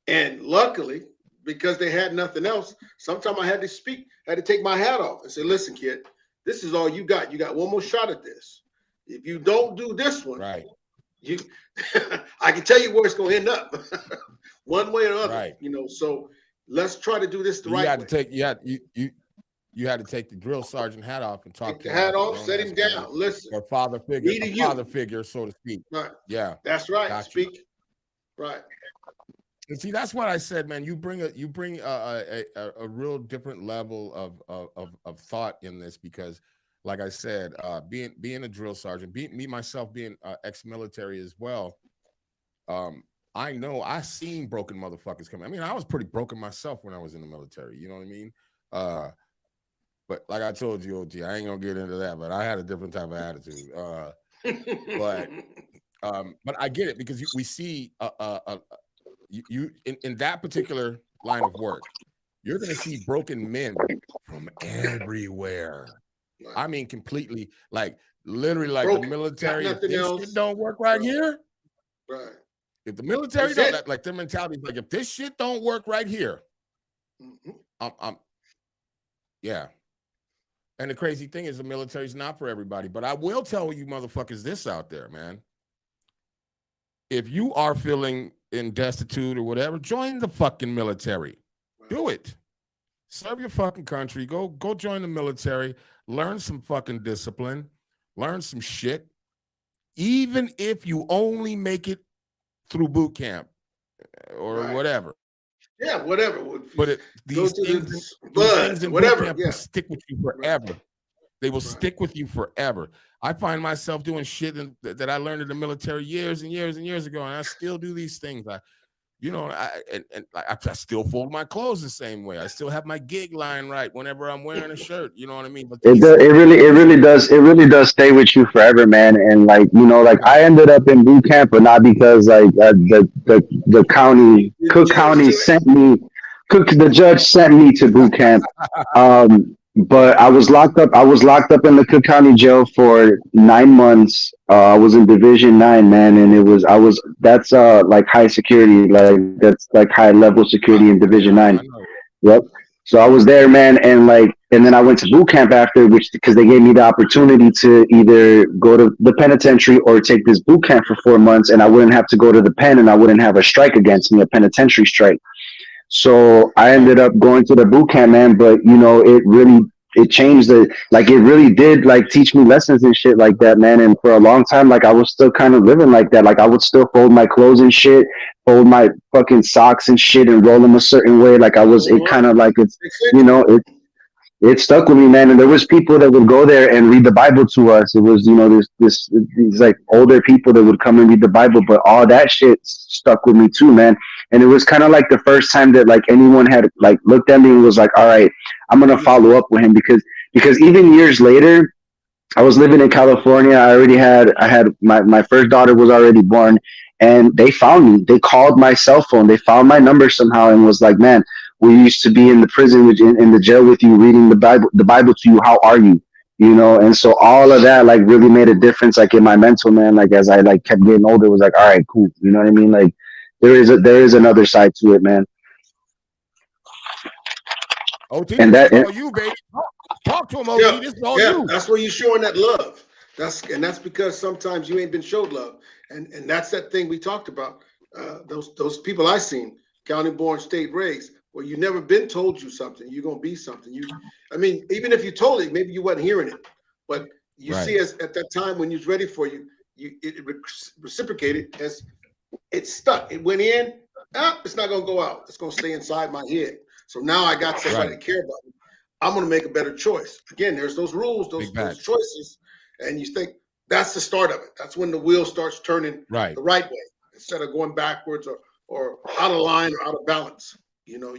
And luckily, because they had nothing else, sometimes I had to take my hat off and say, listen, kid, this is all you got. You got one more shot at this. If you don't do this one,
right,
I can tell you where it's going to end up, one way or another.
Right.
You know, so let's try to do this the right way.
You had to take the drill sergeant hat off and talk
Take the hat off, set him down. Listen,
or father figure, so to speak.
Right.
Yeah,
that's right.
Gotcha.
Speak. Right.
And see, that's what I said, man. You bring a real different level of thought in this, because, like I said, being a drill sergeant, me myself being ex-military as well, I know I seen broken motherfuckers come. I mean, I was pretty broken myself when I was in the military. You know what I mean? But like I told you, OG, I ain't gonna get into that. But I had a different type of attitude. But I get it, because we see you in that particular line of work, you're gonna see broken men from everywhere. I mean, completely, like, literally, like broken. The military. If this shit don't work right here,
right?
If the military don't, like, their mentality is like, if this shit don't work right here, yeah. And the crazy thing is, the military is not for everybody. But I will tell you motherfuckers this out there, man. If you are feeling destitute or whatever, join the fucking military. Do it. Serve your fucking country. Go join the military. Learn some fucking discipline. Learn some shit. Even if you only make it through boot camp or whatever.
Yeah, whatever.
But these things in boot camp will stick with you forever. They will
Right.
stick with you forever. I find myself doing shit that I learned in the military years and years and years ago, and I still do these things. I still fold my clothes the same way. I still have my gig line right whenever I'm wearing a shirt. You know what I mean? But
It really does stay with you forever, man. And like, you know, like I ended up in boot camp, but not because like the county, Cook County sent me, the judge sent me to boot camp. But I was locked up. I was locked up in the Cook County jail for 9 months. I was in Division 9, man, and that's like high security, like that's like high level security in Division 9. Yep. So I was there, man, and then I went to boot camp after, because they gave me the opportunity to either go to the penitentiary or take this boot camp for 4 months, and I wouldn't have to go to the pen, and I wouldn't have a strike against me, a penitentiary strike. So I ended up going to the boot camp, man. But you know, it changed it really did like teach me lessons and shit like that, man. And for a long time, like I was still kind of living like that. Like I would still fold my clothes and shit, fold my fucking socks and shit, and roll them a certain way. Like it kind of like you know, it stuck with me, man. And there was people that would go there and read the Bible to us. It was, you know, these like older people that would come and read the Bible, but all that shit stuck with me too, man. And it was kind of like the first time that like anyone had like looked at me and was like, all right, I'm going to follow up with him, because even years later, I was living in California. I had my first daughter was already born, and they found me. They called my cell phone. They found my number somehow and was like, man, we used to be in the prison, in the jail with you, reading the Bible to you. How are you? You know, and so all of that like really made a difference, like in my mental, man. Like as I like kept getting older, it was like, all right, cool. You know what I mean? Like there is another side to it, man.
OT,
And
this is all you, baby. Talk to him, OT.
Yeah,
This is all
yeah,
you.
that's where you're showing that love. That's because sometimes you ain't been showed love, and that's that thing we talked about. Those people I seen, county born, state raised, where you never been told you something, you're gonna be something. I mean, even if you told it, maybe you wasn't hearing it, but you
Right.
see, as at that time when you're ready for you, it reciprocated as it stuck. It went in. It's not gonna go out. It's gonna stay inside my head. So now I got somebody to care about me. I'm going to make a better choice. Again, there's those rules, those choices, and you think that's the start of it. That's when the wheel starts turning the right way instead of going backwards or out of line or out of balance. You know,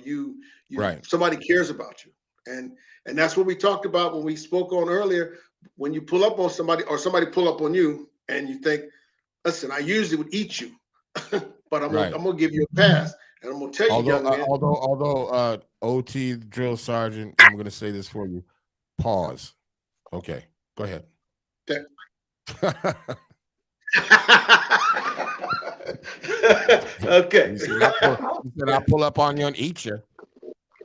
somebody cares about you, and that's what we talked about when we spoke on earlier. When you pull up on somebody or somebody pull up on you, and you think, "Listen, I usually would eat you, but I'm gonna give you a pass." And I'm gonna tell you, young man.
Although OT drill sergeant, I'm gonna say this for you. Pause. Okay, go ahead.
Okay.
He said I'll pull up on you and eat you.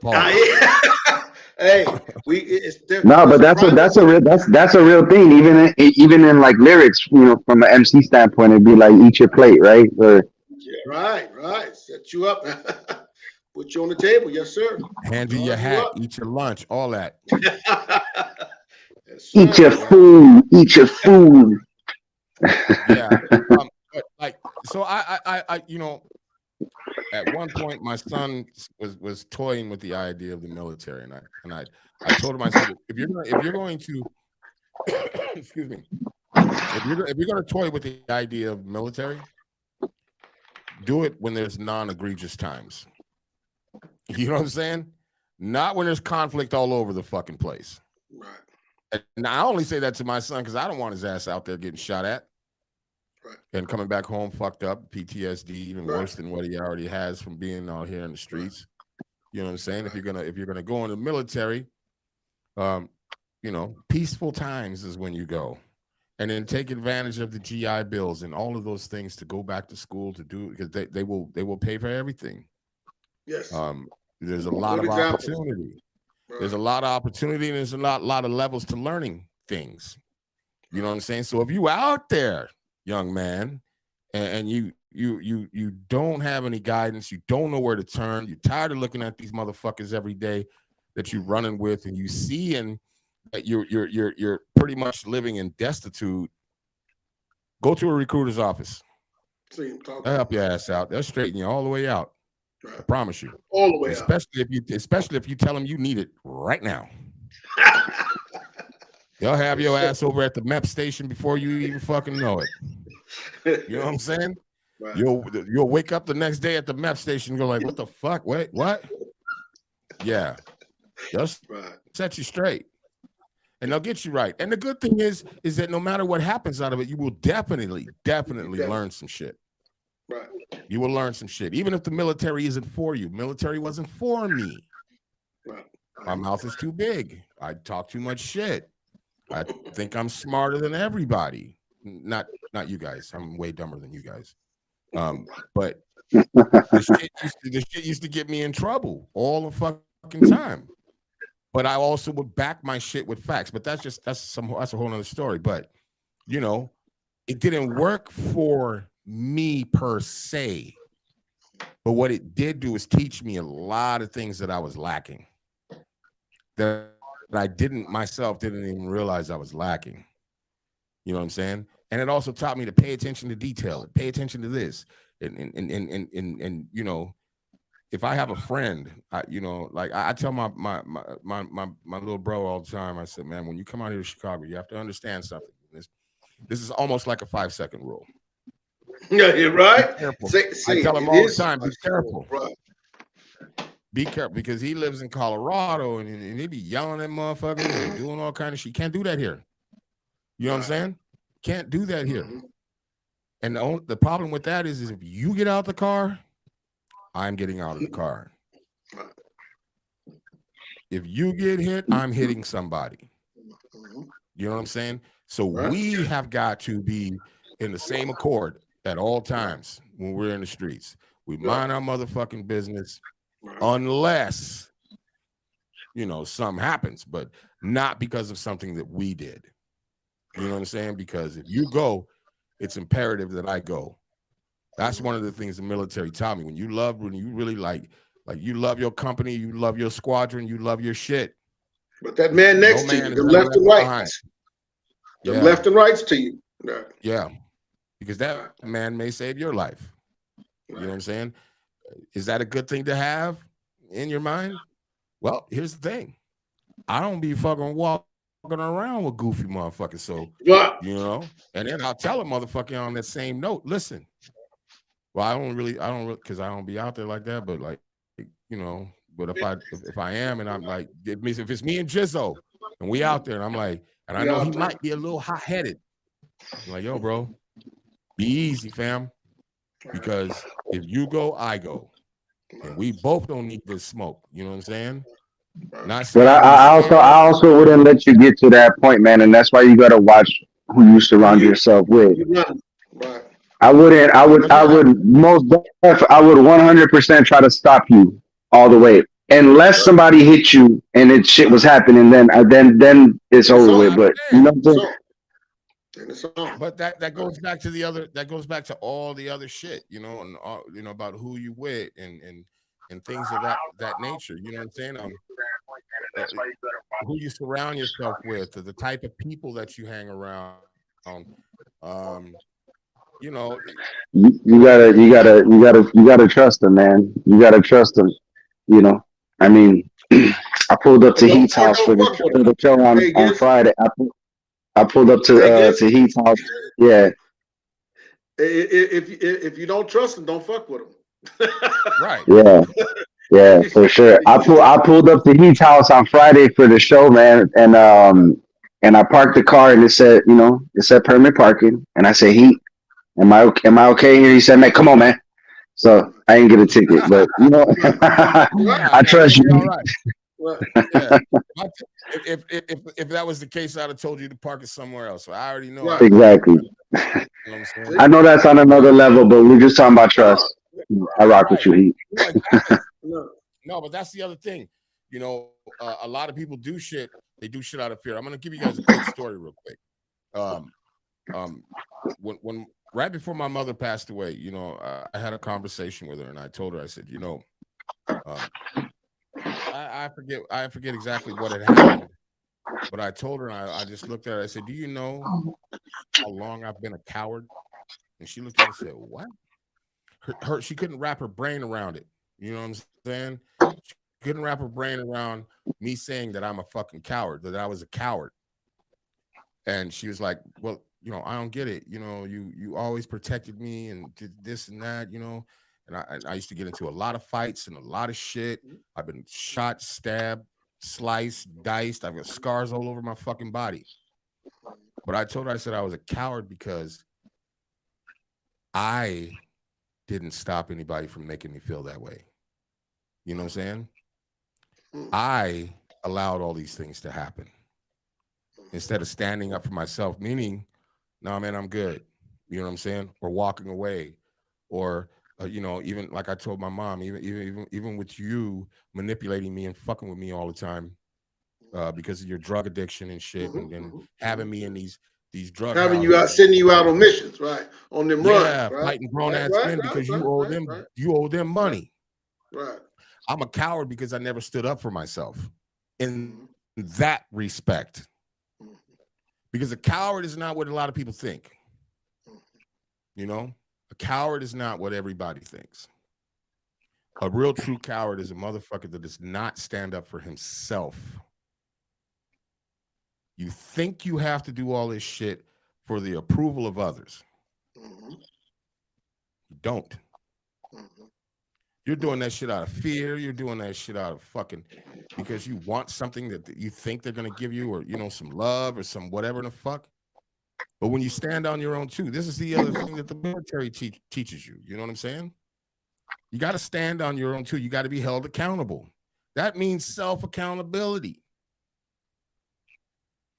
Pause.
Hey,
no, but that's a real thing. Even in like lyrics, you know, from an MC standpoint, it'd be like eat your plate, right? Or
right. Set you up. Put you on the table, yes, sir.
Hand you your hat, eat your lunch, all that.
Yes, eat your food. Eat your food.
Yeah. So I, you know, at one point my son was toying with the idea of the military, and I told him, I said, if you're going to excuse me, if you're going to toy with the idea of military, do it when there's non-egregious times. You know what I'm saying? Not when there's conflict all over the fucking place. Right. And I only say that to my son because I don't want his ass out there getting shot at. Right. And coming back home fucked up, PTSD, even worse than what he already has from being out here in the streets. You know what I'm saying? If you're gonna go in the military, you know, peaceful times is when you go. And then take advantage of the GI Bills and all of those things to go back to school to do, because they will pay for everything. Yes. There's a lot of opportunity. Right. There's a lot of opportunity, and there's a lot of levels to learning things. You know what I'm saying? So if you out there, young man, and you don't have any guidance, you don't know where to turn, you're tired of looking at these motherfuckers every day that you're running with, and you see and that you're pretty much living in destitute, go to a recruiter's office. They'll help your ass out. They'll straighten you all the way out. Right. I promise you.
All the way
especially out. Especially if you tell them you need it right now. They'll have your ass over at the MEP station before you even fucking know it. You know what I'm saying?
Right.
You'll wake up the next day at the MEP station and go like, what the fuck? Wait, what? Yeah. They'll
Right.
set you straight. And they'll get you right. And the good thing is that no matter what happens out of it, you will definitely learn some shit.
Right.
You will learn some shit. Even if the military isn't for you. Military wasn't for me.
Right.
My mouth is too big. I talk too much shit. I think I'm smarter than everybody. Not you guys. I'm way dumber than you guys. But the shit used to get me in trouble all the fucking time. But I also would back my shit with facts. But that's a whole nother story. But you know, it didn't work for me per se. But what it did do is teach me a lot of things that I was lacking. That I didn't even realize I was lacking. You know what I'm saying? And it also taught me to pay attention to detail, pay attention to this. And you know, if I have a friend, I tell my little bro all the time, I said, man, when you come out here to Chicago, you have to understand something. This is almost like a 5-second rule.
Yeah, you're right.
I tell him all the time, be careful.
Right.
Be careful, because he lives in Colorado and he be yelling at motherfuckers and doing all kind of shit. Can't do that here. You know what I'm saying? Can't do that here.
Mm-hmm.
And the problem with that is if you get out the car, I'm getting out of the car. If you get hit, I'm hitting somebody. You know what I'm saying? So we have got to be in the same accord at all times when we're in the streets. We mind our motherfucking business unless, you know, something happens, but not because of something that we did. You know what I'm saying? Because if you go, it's imperative that I go. That's one of the things the military taught me. When you really like you love your company, you love your squadron, you love your shit.
But that man next to you, the left and right, the left and rights to you.
Yeah, because that man may save your life. You know what I'm saying? Is that a good thing to have in your mind? Well, here's the thing. I don't be fucking walking around with goofy motherfuckers. So, you know, and then I'll tell a motherfucker on that same note, listen, well, I don't because I don't be out there like that, but like, you know, but if I am, and I'm like, if it's me and Jizzo and we out there and I'm like, and I know he might be a little hot-headed. I'm like, yo, bro, be easy, fam. Because if you go, I go. And we both don't need this smoke. You know what I'm saying?
But I also wouldn't let you get to that point, man. And that's why you got to watch who you surround yourself with. I would 100% try to stop you all the way. Unless somebody hit you and shit was happening, then it's over with. But you know what I'm saying?
But that goes back to all the other shit, you know, and you know, about who you with and things of that nature. You know what I'm saying? Who you surround yourself with, or the type of people that you hang around. You know, you gotta trust them, man. You gotta trust them. You know, I mean, I pulled up to Heat's house for the show on Friday. I pulled up to Heat's house. Yeah.
If you don't trust them, don't fuck with them.
Right.
Yeah. Yeah, for sure. I pulled up to Heat's house on Friday for the show, man, and I parked the car and it said permit parking, and I said, Heat, am I okay here? He said, man, come on, man. So I didn't get a ticket, but you know, I trust you.
All right. Well, yeah. If that was the case, I'd have told you to park it somewhere else. So I already know.
Exactly.
You know what I'm saying?
I know that's on another level, but we're just talking about trust. I rock with you, Heat.
No, but that's the other thing. You know, a lot of people do shit. They do shit out of fear. I'm gonna give you guys a quick story real quick. When right before my mother passed away, you know, I had a conversation with her, and I told her, I said, you know, I forget exactly what had happened, but I told her, I just looked at her, I said, do you know how long I've been a coward? And she looked at me and said, what? She couldn't wrap her brain around it. You know what I'm saying? She couldn't wrap her brain around me saying that I'm a fucking coward, that I was a coward. And she was like, well, you know, I don't get it. You know, you always protected me and did this and that, you know. And I used to get into a lot of fights and a lot of shit. I've been shot, stabbed, sliced, diced. I've got scars all over my fucking body. But I told her, I said I was a coward because I didn't stop anybody from making me feel that way. You know what I'm saying? I allowed all these things to happen instead of standing up for myself, meaning, no, man, I'm good. You know what I'm saying? Or walking away, or you know, even like I told my mom, even with you manipulating me and fucking with me all the time because of your drug addiction and shit, and having me in these drug
having
houses.
you out, sending you out on missions, right? On them runs, right?
Fighting grown ass men because you owe them money.
Right.
I'm a coward because I never stood up for myself in that respect. Because a coward is not what a lot of people think. You know, a coward is not what everybody thinks. A real true coward is a motherfucker that does not stand up for himself. You think you have to do all this shit for the approval of others. You don't. You're doing that shit out of fear. You're doing that shit out of fucking because you want something that you think they're gonna give you, or you know, some love or some whatever the fuck. But when you stand on your own too, this is the other thing that the military teaches you. You know what I'm saying? You got to stand on your own too. You got to be held accountable. That means self-accountability.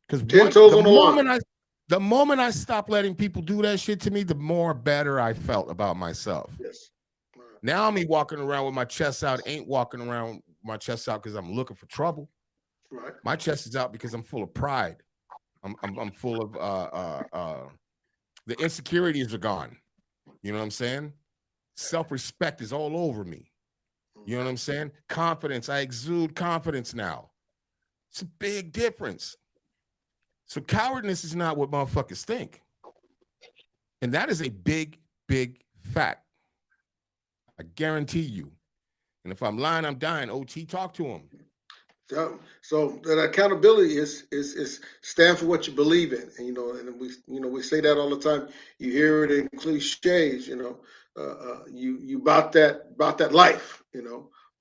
Because the moment I stopped letting people do that shit to me, the more better I felt about myself.
Yes.
Now me walking around with my chest out ain't walking around with my chest out because I'm looking for trouble.
Right.
My chest is out because I'm full of pride. I'm full of the insecurities are gone. You know what I'm saying? Self-respect is all over me. You know what I'm saying? Confidence. I exude confidence now. It's a big difference. So cowardness is not what motherfuckers think. And that is a big, big fact. I guarantee you. And if I'm lying, I'm dying. OT, talk to him.
So that accountability is stand for what you believe in, and we say that all the time. You hear it in cliches, you about that life,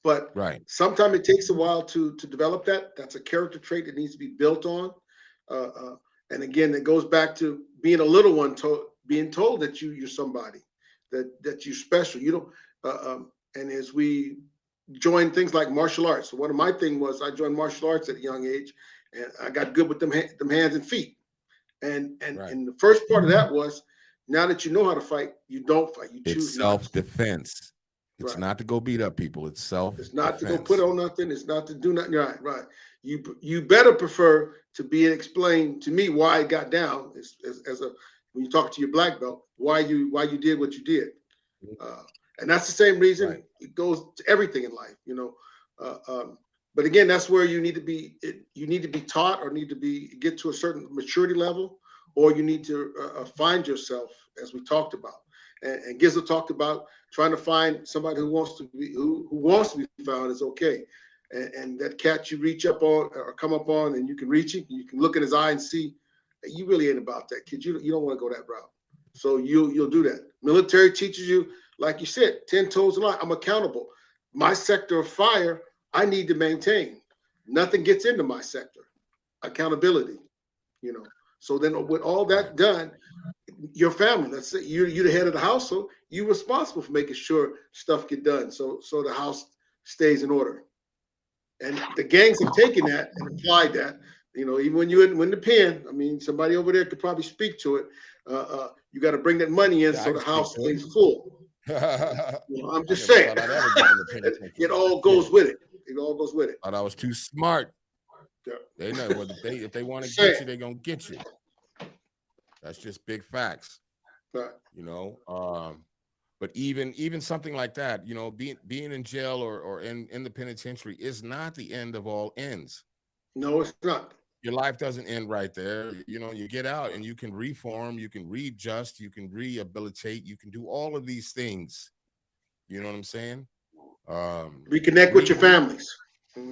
But
right.
Sometimes it takes a while to develop that. That's a character trait that needs to be built on. And again, it goes back to being a little one, being told that you're somebody, that you're special. You don't. And as we join things like martial arts, so one of my thing was I joined martial arts at a young age, and I got good with them hands and feet. And
right.
And the first part of that was, now that you know how to fight, you don't fight. You choose
self-defense. It's
right.
not to go beat up people. It's self.
It's not to go put on nothing. It's not to do nothing. Right. You better prefer to be explained to me why it got down as a when you talk to your black belt, why you did what you did. And that's the same reason right. It goes to everything in life, But again, that's where you need to be. You need to be taught, or need to get to a certain maturity level, or you need to find yourself, as we talked about. And Gizzo talked about trying to find somebody who wants to be found is okay. And that cat you reach up on or come up on, and you can reach it, you can look in his eye and see that you really ain't about that, kid. You don't want to go that route. So you'll do that. Military teaches you, like you said, 10 toes in line. I'm accountable. My sector of fire, I need to maintain. Nothing gets into my sector. Accountability, So then with all that done, your family, let's say you're the head of the household, you're responsible for making sure stuff get done. So the house stays in order. And the gangs have taken that and applied that, even when you're in the pen, I mean, somebody over there could probably speak to it. You got to bring that money in so the house stays full. I'm just saying, it all goes with it. It all goes with it.
Thought I was too smart. Yeah. They know what if they want to get you, they're gonna get you. That's just big facts.
Right.
But even something like that, being in jail or in the penitentiary is not the end of all ends.
No, it's not.
Your life doesn't end right there. You get out and you can reform, you can readjust, you can rehabilitate, you can do all of these things. You know what I'm saying?
Reconnect with your families.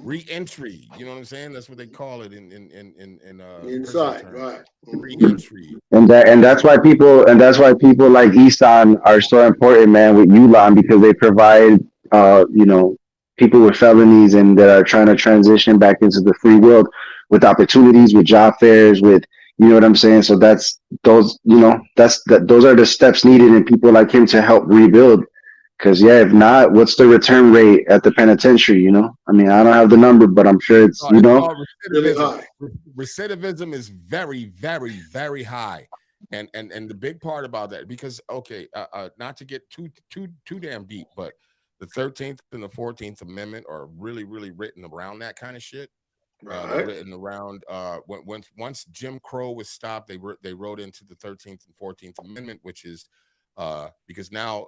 Re-entry, you know what I'm saying? That's what they call it in
Inside,
prison terms.
right.
Re-entry.
And that's why people like Isan are so important, man, with Ulan, because they provide people with felonies and that are trying to transition back into the free world with opportunities, with job fairs, with what I'm saying. So that's those those are the steps needed in people like him to help rebuild. Because if not, what's the return rate at the penitentiary? I mean, I don't have the number, but I'm sure it's
Really high.
Recidivism is very, very, very high, and the big part about that, because not to get too damn deep, but the 13th and the 14th Amendment are really, really written around that kind of shit. They're written around once Jim Crow was stopped, they wrote into the 13th and 14th Amendment, which is because now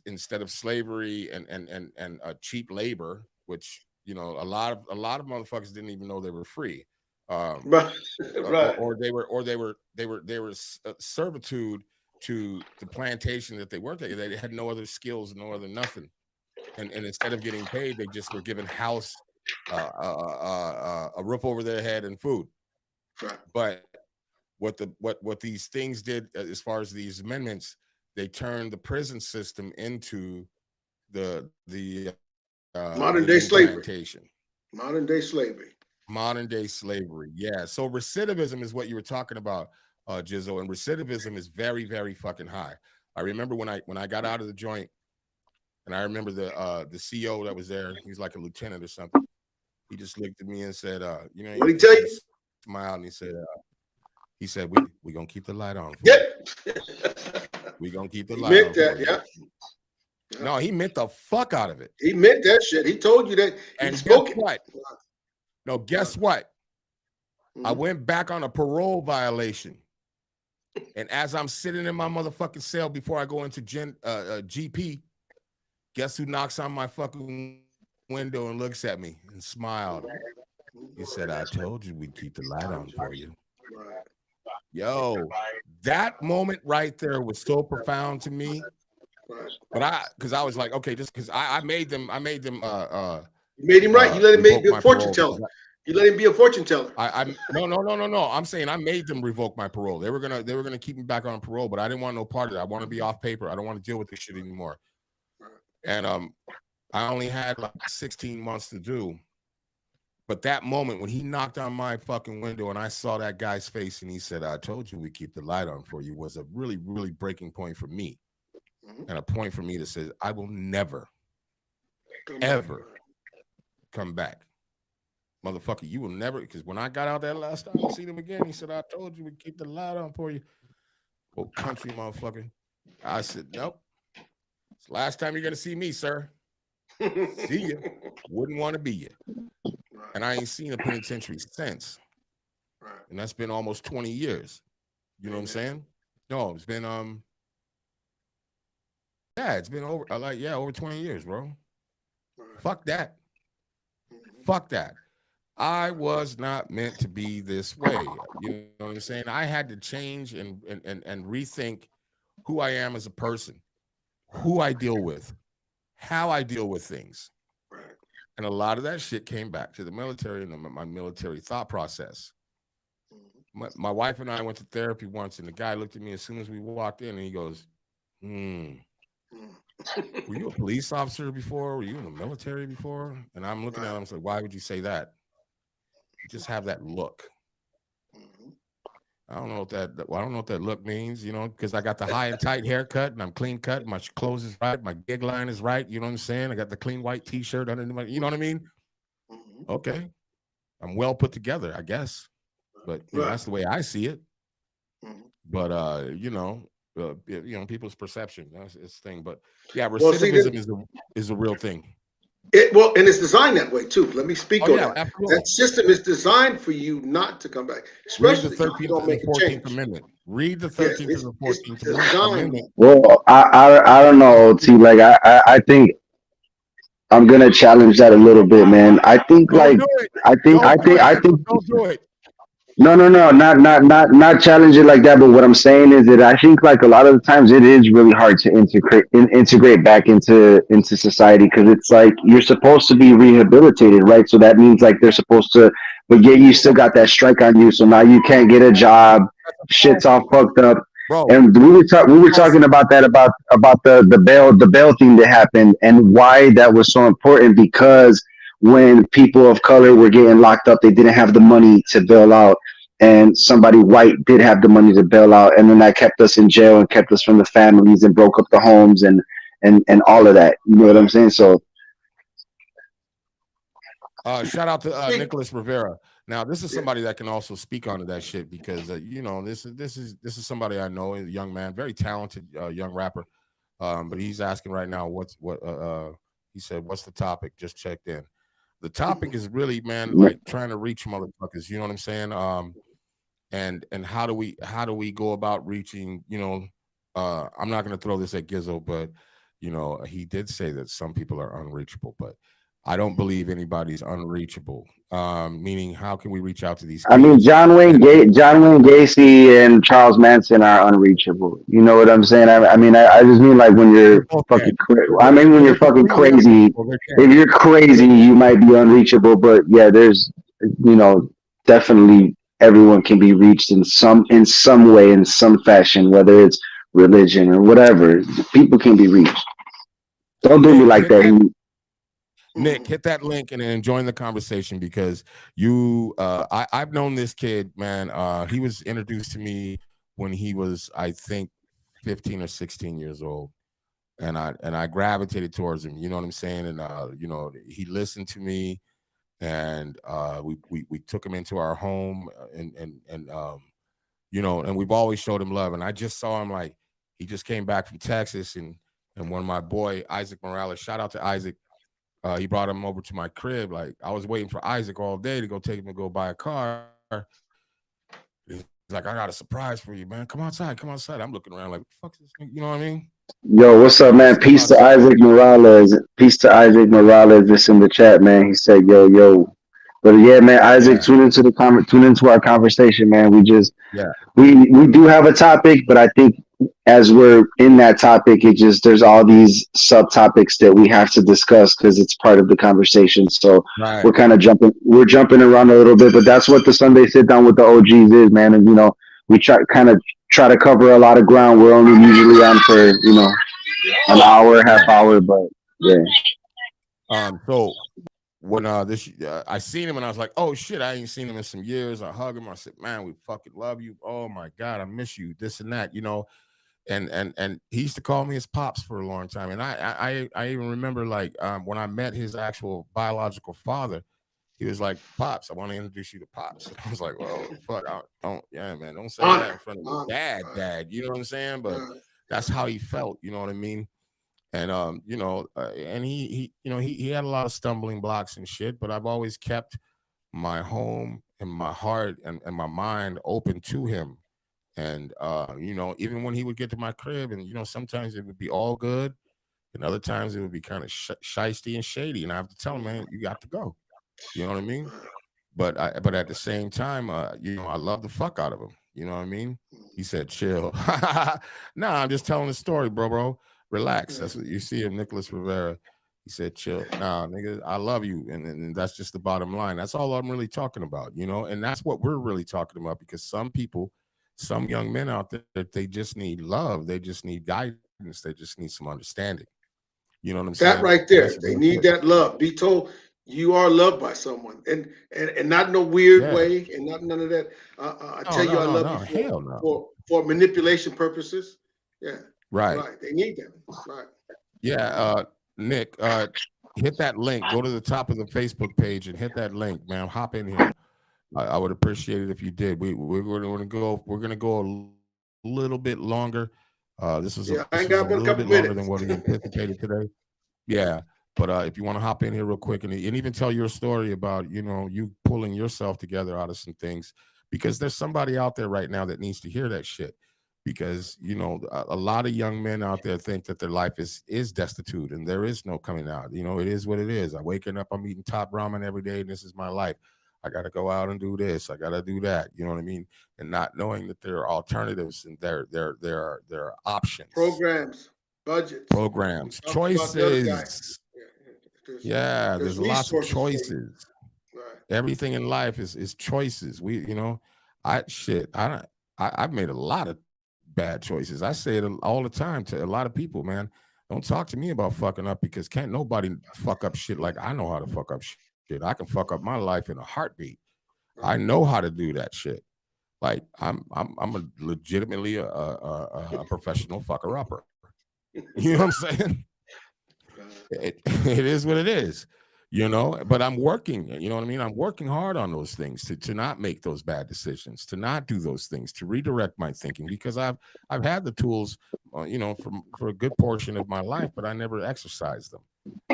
instead of slavery and cheap labor, which a lot of motherfuckers didn't even know they were free,
Right.
or they were servitude to the plantation that they worked at. They had no other skills, no other nothing, and instead of getting paid, they just were given house, a roof over their head, and food.
Right.
But what these things did, as far as these amendments, they turned the prison system into the
modern day slavery.
Plantation.
Modern day slavery.
Modern day slavery. Yeah. So recidivism is what you were talking about, Jizzo, and recidivism is very, very fucking high. I remember when I got out of the joint, and I remember the CO that was there. He's like a lieutenant or something. He just looked at me and said,
what did he tell you?
Smiled, and he said, we gonna keep the light on.
Yeah.
We gonna keep the
He
light
meant
on.
that, yeah.
No, he meant the fuck out of it.
He meant that shit. He told you that.
And
he spoke
guess
it.
what? No, guess what? I went back on a parole violation. And as I'm sitting in my motherfucking cell before I go into GP, guess who knocks on my fucking window and looks at me and smiled? He said, I told you we'd keep the light on for you. Yo, that moment right there was so profound to me. But because I was like, okay, just because I made them.
You made him right. You let him be a fortune teller. You let him be a fortune teller.
No. I'm saying I made them revoke my parole. They were gonna keep me back on parole, but I didn't want no part of that. I want to be off paper. I don't want to deal with this shit anymore. And I only had like 16 months to do. But that moment when he knocked on my fucking window and I saw that guy's face and he said, I told you we keep the light on for you, was a really, really breaking point for me. And a point for me that says, I will never, ever come back. Motherfucker, you will never, because when I got out there last time I seen him again, he said, I told you we keep the light on for you. Oh, country motherfucker. I said, nope. It's the last time you're going to see me, sir. See you. Wouldn't want to be you. And I ain't seen a penitentiary since. And that's been almost 20 years. You know what I'm saying? No, it's been it's been over over 20 years, bro. Fuck that. Fuck that. I was not meant to be this way. You know what I'm saying? I had to change and rethink who I am as a person, who I deal with, how I deal with things. And a lot of that shit came back to the military and my military thought process. My wife and I went to therapy once, and the guy looked at me as soon as we walked in, and he goes, were you a police officer before? Were you in the military before? And I'm looking at him and say, why would you say that? You just have that look. I don't know what that look means, because I got the high and tight haircut and I'm clean cut. My clothes is right. My gig line is right. You know what I'm saying? I got the clean white t-shirt underneath my, you know what I mean? Okay. I'm well put together, I guess. But that's the way I see it. But, people's perception, that's its thing. But yeah, recidivism is a real thing.
And it's designed that way too. Let me speak on that.
Absolutely.
That system is designed for you not to come back, especially if you don't make a change.
Amendment. Read the 13th and the 14th Amendment.
Well, I don't know, T. Like I think I'm gonna challenge that a little bit, man. I think
Don't do it.
I think
Don't do it.
No, no, no, not challenge it like that. But what I'm saying is that I think like a lot of the times it is really hard to integrate back into society because it's like you're supposed to be rehabilitated, right? So that means like they're supposed to, but yet you still got that strike on you. So now you can't get a job. Shit's all fucked up.
Bro,
And we were talking about that about the bail thing that happened and why that was so important because when people of color were getting locked up, they didn't have the money to bail out and somebody white did have the money to bail out, and then that kept us in jail and kept us from the families and broke up the homes and all of that. You know what I'm saying? So
shout out to Nicholas Rivera. Now, this is somebody that can also speak onto that shit because you know this is somebody I know, a young man, very talented young rapper. But he's asking right now he said, what's the topic? Just checked in. The topic is really, man, like trying to reach motherfuckers. You know what I'm saying? And how do we go about reaching? You know, I'm not going to throw this at Gizzo, but you know, he did say that some people are unreachable, but I don't believe anybody's unreachable. Meaning, how can we reach out to these
I mean,
kids?
John Wayne Gacy and Charles Manson are unreachable. You know what I'm saying? I mean, I just mean like when you're fucking. I mean, when you're fucking crazy. If you're crazy, you might be unreachable. But yeah, there's, you know, definitely everyone can be reached in some way, in some fashion, whether it's religion or whatever. People can be reached. Don't do me like that.
Nick, hit that link and join the conversation because I've known this kid, man. He was introduced to me when he was, I think, 15 or 16 years old. And I gravitated towards him, you know what I'm saying? And you know, he listened to me and we took him into our home and you know, and we've always showed him love. And I just saw him like he just came back from Texas and one of my boy, Isaac Morales, shout out to Isaac. He brought him over to my crib. Like I was waiting for Isaac all day to go take him to go buy a car. He's like, I got a surprise for you, man. Come outside. I'm looking around like, fuck this thing. You know what I mean?
Yo, what's up, man? Peace to Isaac Morales. Peace to Isaac Morales. Just in the chat, man. He said, yo. But yeah, man, Isaac, tune into our conversation, man. We do have a topic, but I think as we're in that topic, there's all these subtopics that we have to discuss because it's part of the conversation. So we're kind of jumping around a little bit, but that's what the Sunday sit down with the OGs is, man. And you know, we try to cover a lot of ground. We're only usually on for, you know, an hour, half hour, but yeah.
So when I seen him and I was like, oh shit, I ain't seen him in some years. I hug him. I said, man, we fucking love you. Oh my God, I miss you. This and that, you know. And he used to call me his pops for a long time. And I even remember like when I met his actual biological father, he was like, Pops, I want to introduce you to Pops. And I was like, well, fuck, don't say that in front of your dad. You know what I'm saying? But that's how he felt. You know what I mean? And you know, and he you know, he had a lot of stumbling blocks and shit, but I've always kept my home and my heart and my mind open to him. And you know, even when he would get to my crib, and you know, sometimes it would be all good, and other times it would be kind of shisty and shady, and I have to tell him, man, you got to go. You know what I mean? But at the same time, you know, I love the fuck out of him. You know what I mean? He said, chill. Nah, I'm just telling the story, bro. Relax. That's what you see of Nicholas Rivera. He said, chill. Nah, nigga, I love you. And that's just the bottom line. That's all I'm really talking about, you know? And that's what we're really talking about because some young men out there, they just need love. They just need guidance. They just need some understanding. You know what I'm saying?
That right there. They need that love. Be told you are loved by someone, and not in a weird way, and not none of that. I tell you, I love you for manipulation purposes. Yeah,
right.
They need that. Right.
Yeah, Nick, hit that link. Go to the top of the Facebook page and hit that link, man. Hop in here. I would appreciate it if you did. We're going to go a little bit longer. This was a little bit longer than what we anticipated today. Yeah. But if you want to hop in here real quick and even tell your story about, you know, you pulling yourself together out of some things, because there's somebody out there right now that needs to hear that shit. Because, you know, a lot of young men out there think that their life is destitute and there is no coming out. You know, it is what it is. I'm waking up, I'm eating top ramen every day, and this is my life. I got to go out and do this. I got to do that. You know what I mean? And not knowing that there are alternatives and there are options,
budgets,
programs, choices. There's lots of choices.
Right.
Everything in life is choices. I've made a lot of bad choices. I say it all the time to a lot of people, man. Don't talk to me about fucking up, because can't nobody fuck up shit like I know how to fuck up shit. I can fuck up my life in a heartbeat. I know how to do that shit. Like I'm legitimately a professional fucker upper. You know what I'm saying? It is what it is, you know, but I'm working, you know what I mean? I'm working hard on those things to not make those bad decisions, to not do those things, to redirect my thinking, because I've had the tools, you know, for a good portion of my life, but I never exercised them.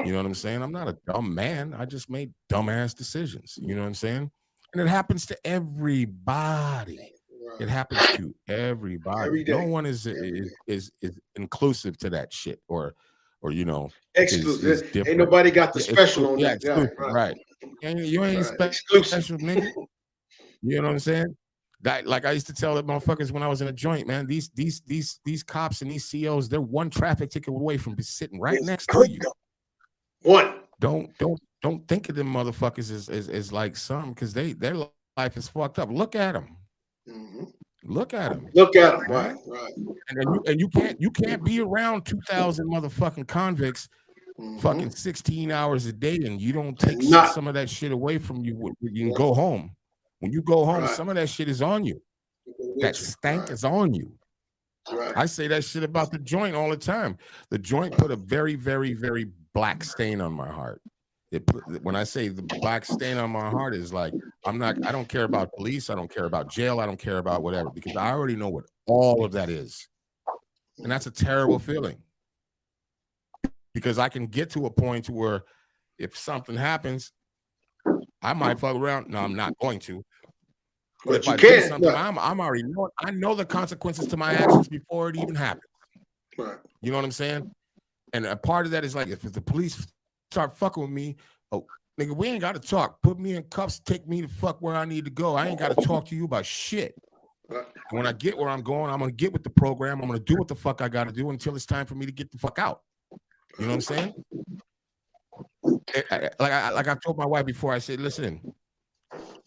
You know what I'm saying? I'm not a dumb man. I just made dumbass decisions. You know what I'm saying? And it happens to everybody. It happens to everybody. No one is inclusive to that shit, or you know,
exclusive. Ain't nobody got the special on that guy.
Right. And you ain't special, nigga. You know what I'm saying? Like I used to tell the motherfuckers when I was in a joint, man, these cops and these COs, they're one traffic ticket away from sitting right next to you.
One.
Don't think of them motherfuckers as like some, because their life is fucked up. Look at them.
Mm-hmm.
Look at them.
Right.
And you can't be around 2,000 motherfucking convicts, fucking 16 hours a day, and you don't take some of that shit away from you. You can go home. When you go home, some of that shit is on you. That stank is on you.
Right.
I say that shit about the joint all the time. The joint put a very, very, very black stain on my heart. When I say the black stain on my heart is like, I don't care about police. I don't care about jail. I don't care about whatever, because I already know what all of that is. And that's a terrible feeling, because I can get to a point where if something happens, I might fuck around. No, I'm not going to. But if I do something, I'm already know. I know the consequences to my actions before it even happens.
Right.
You know what I'm saying? And a part of that is like, if the police start fucking with me, oh, nigga, we ain't got to talk. Put me in cuffs, take me to fuck where I need to go. I ain't got to talk to you about shit. And when I get where I'm going, I'm going to get with the program. I'm going to do what the fuck I got to do until it's time for me to get the fuck out. You know what I'm saying? Like I told my wife before, I said, listen,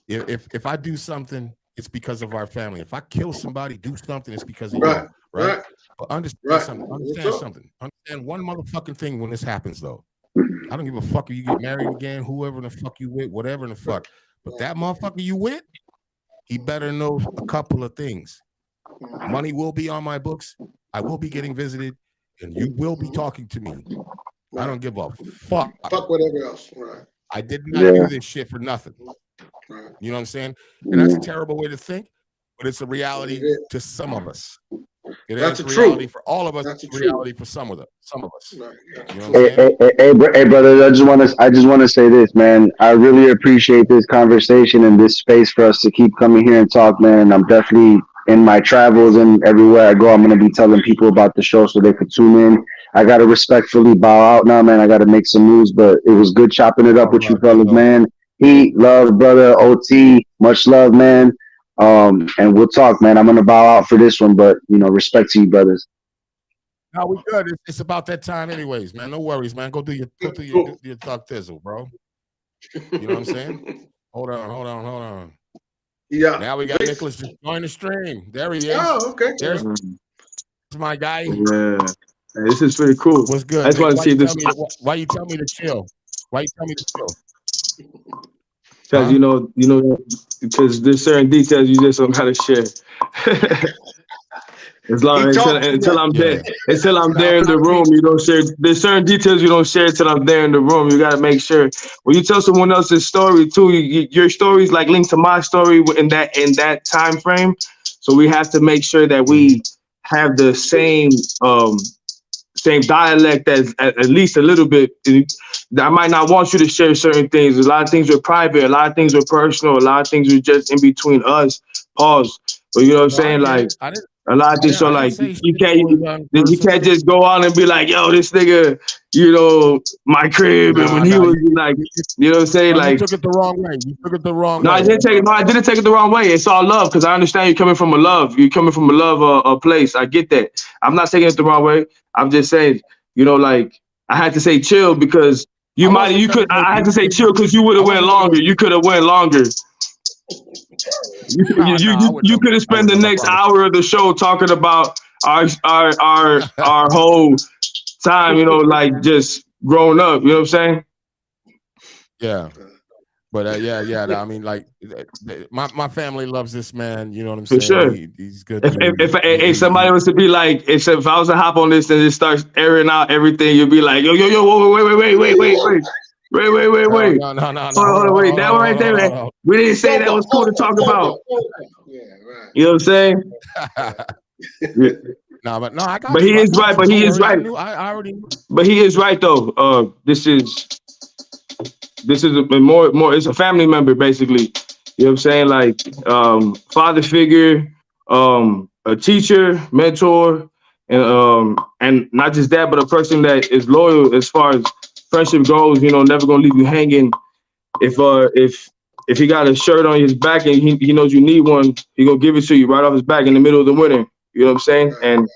if I do something, it's because of our family. If I kill somebody, do something, it's because of you. Right? But understand something. Understand one motherfucking thing when this happens, though. I don't give a fuck if you get married again, whoever the fuck you with, whatever in the fuck. But that motherfucker you with, he better know a couple of things. Money will be on my books. I will be getting visited, and you will be talking to me. I don't give a fuck.
Fuck whatever else. Right.
I did not do this shit for nothing.
Right.
You know what I'm saying? And that's a terrible way to think, but it's a reality to some of us. That's a reality for all of us. That's a reality for some of us.
Right.
You know what I'm saying?
Hey, brother, I just want to say this, man. I really appreciate this conversation and this space for us to keep coming here and talk, man. I'm definitely in my travels and everywhere I go, I'm going to be telling people about the show so they could tune in. I got to respectfully bow out now, man. I got to make some moves, but it was good chopping it up with you fellas, man. Heat, love, brother, OT, much love, man. And we'll talk, man. I'm going to bow out for this one, but, you know, respect to you, brothers.
No, we good. It's about that time anyways, man. No worries, man. Go do your thug thizzle, bro. You know what I'm saying? Hold on.
Yeah.
Now we got Nicholas just join the stream. There he is.
Oh, okay.
There's my guy.
Yeah. Hey, this is pretty cool.
What's good?
I just want to see this.
Why you tell me to chill?
Because you know, because there's certain details you just don't gotta share. As long until I'm there in the room, you don't share. There's certain details you don't share until I'm there in the room. You gotta make sure when you tell someone else's story too, your story is like linked to my story in that time frame. So we have to make sure that we have the same dialect as at least a little bit. I might not want you to share certain things. A lot of things are private. A lot of things are personal. A lot of things are just in between us. Pause. But you know what I'm saying? Like, A lot of things. So
I
like
didn't say
you
shit
can't
to a young
you
person.
can't just go on and be like, yo, this nigga, my crib, and when he was like, you know what I'm saying?
No, you
Like,
took it the wrong way. You took it the wrong
no,
way.
I didn't take it the wrong way. It's all love because I understand you're coming from a love. You're coming from a love place. I get that. I'm not taking it the wrong way. I'm just saying, like I had to say chill because I had to say chill because you would have went longer. You could have went longer. You could have spent the next hour of the show talking about our whole time, like just growing up. You know what I'm saying?
Yeah. But yeah. I mean, like, my family loves this man. You know what I'm
For
saying?
sure.
He's good.
If somebody was to be like, if I was to hop on this and it starts airing out everything, you'd be like, yo, wait.
No.
Hold on, wait. That one right there, man. We didn't say that was cool to talk about.
Yeah, right.
You know what I'm saying?
No, but no, I got
But
you.
he is right. But he is right.
I already knew.
But he is right though. This is a more. It's a family member basically. You know what I'm saying? Like father figure, a teacher, mentor, and not just that, but a person that is loyal as far as friendship goes. Never gonna leave you hanging. If he got a shirt on his back and he knows you need one, he gonna give it to you right off his back in the middle of the winter. You know what I'm saying? And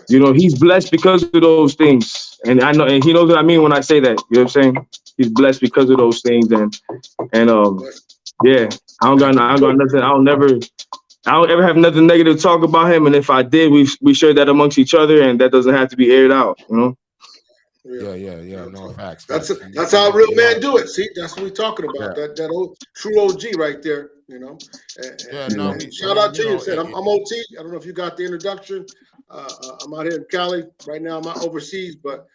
he's blessed because of those things. And I know, and he knows what I mean when I say that. You know what I'm saying? He's blessed because of those things. And yeah, I don't got nothing. I don't ever have nothing negative to talk about him. And if I did, we share that amongst each other, and that doesn't have to be aired out.
Yeah. No facts.
That's how a real man do it. See, that's what we're talking about.
Yeah.
That old true OG right there. Shout out to you. Said I'm OT. I don't know if you got the introduction. I'm out here in Cali right now. I'm out overseas, but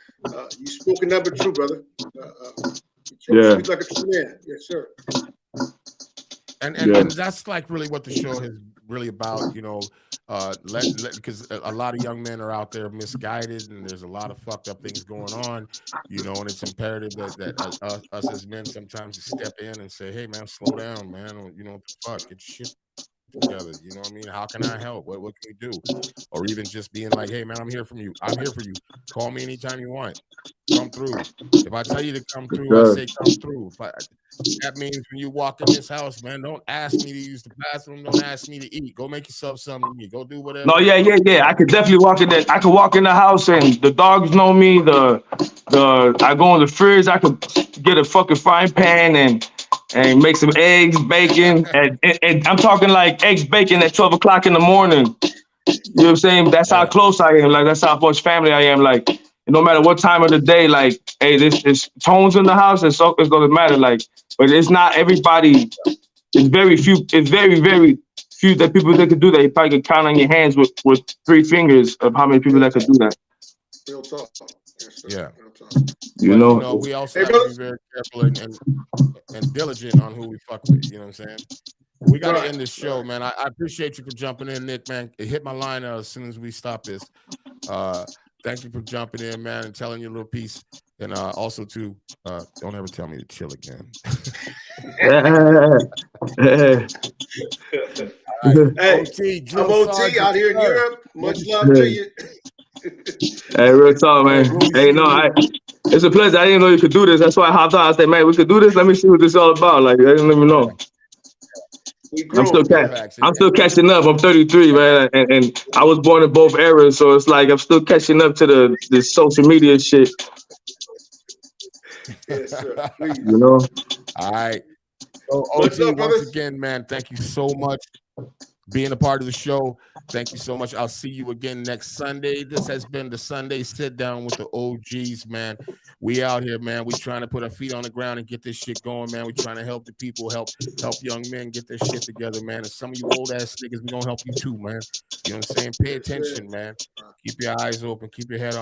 you spoken that but true, brother. You speak like a true man. Yes, sir.
And that's like really what the show is really about, because a lot of young men are out there misguided, and there's a lot of fucked up things going on, and it's imperative that us as men sometimes step in and say, hey man, slow down, man, what the fuck, get your shit together, you know what I mean? How can I help? What can we do? Or even just being like, hey man, I'm here for you. Call me anytime you want. Come through. If I tell you to come through, I say come through. That means when you walk in this house, man, don't ask me to use the bathroom. Don't ask me to eat. Go make yourself something to eat. Go do whatever.
No, yeah. I could definitely walk in there. I could walk in the house and the dogs know me. I go in the fridge. I could get a fucking frying pan and make some eggs, bacon, and I'm talking like eggs, bacon at 12 o'clock in the morning. You know what I'm saying? That's how close I am. Like, that's how much family I am. Like, no matter what time of the day, like, hey, this tones in the house, it's gonna matter. Like, but it's not everybody. It's very few. It's very, very few that people that could do that. You probably could count on your hands with 3 fingers of how many people that could do that.
Real talk.
Yeah.
But,
we also have to be very careful and diligent on who we fuck with. You know what I'm saying? We got to end this show, man. I appreciate you for jumping in, Nick, man. Hit my line as soon as we stop this. Thank you for jumping in, man, and telling your little piece. And also, too, don't ever tell me to chill again.
Hey, I'm OT out here in Europe. Much love to you.
Hey, real talk, man. Hey, no, it's a pleasure. I didn't know you could do this. That's why I hopped on. I said, man, we could do this. Let me see what this is all about. Like, I didn't even know. I'm still catching up. I'm 33, man, and I was born in both eras, so it's like I'm still catching up to the social media shit.
Yes, sir.
All right. So, OT, once again, man, thank you so much being a part of the show. Thank you so much. I'll see you again next Sunday. This has been the Sunday Sit Down with the OGs, man. We out here, man. We trying to put our feet on the ground and get this shit going, man. We trying to help the people, help young men get their shit together, man. And some of you old ass niggas, we gonna help you too, man. You know what I'm saying? Pay attention, man. Keep your eyes open. Keep your head on.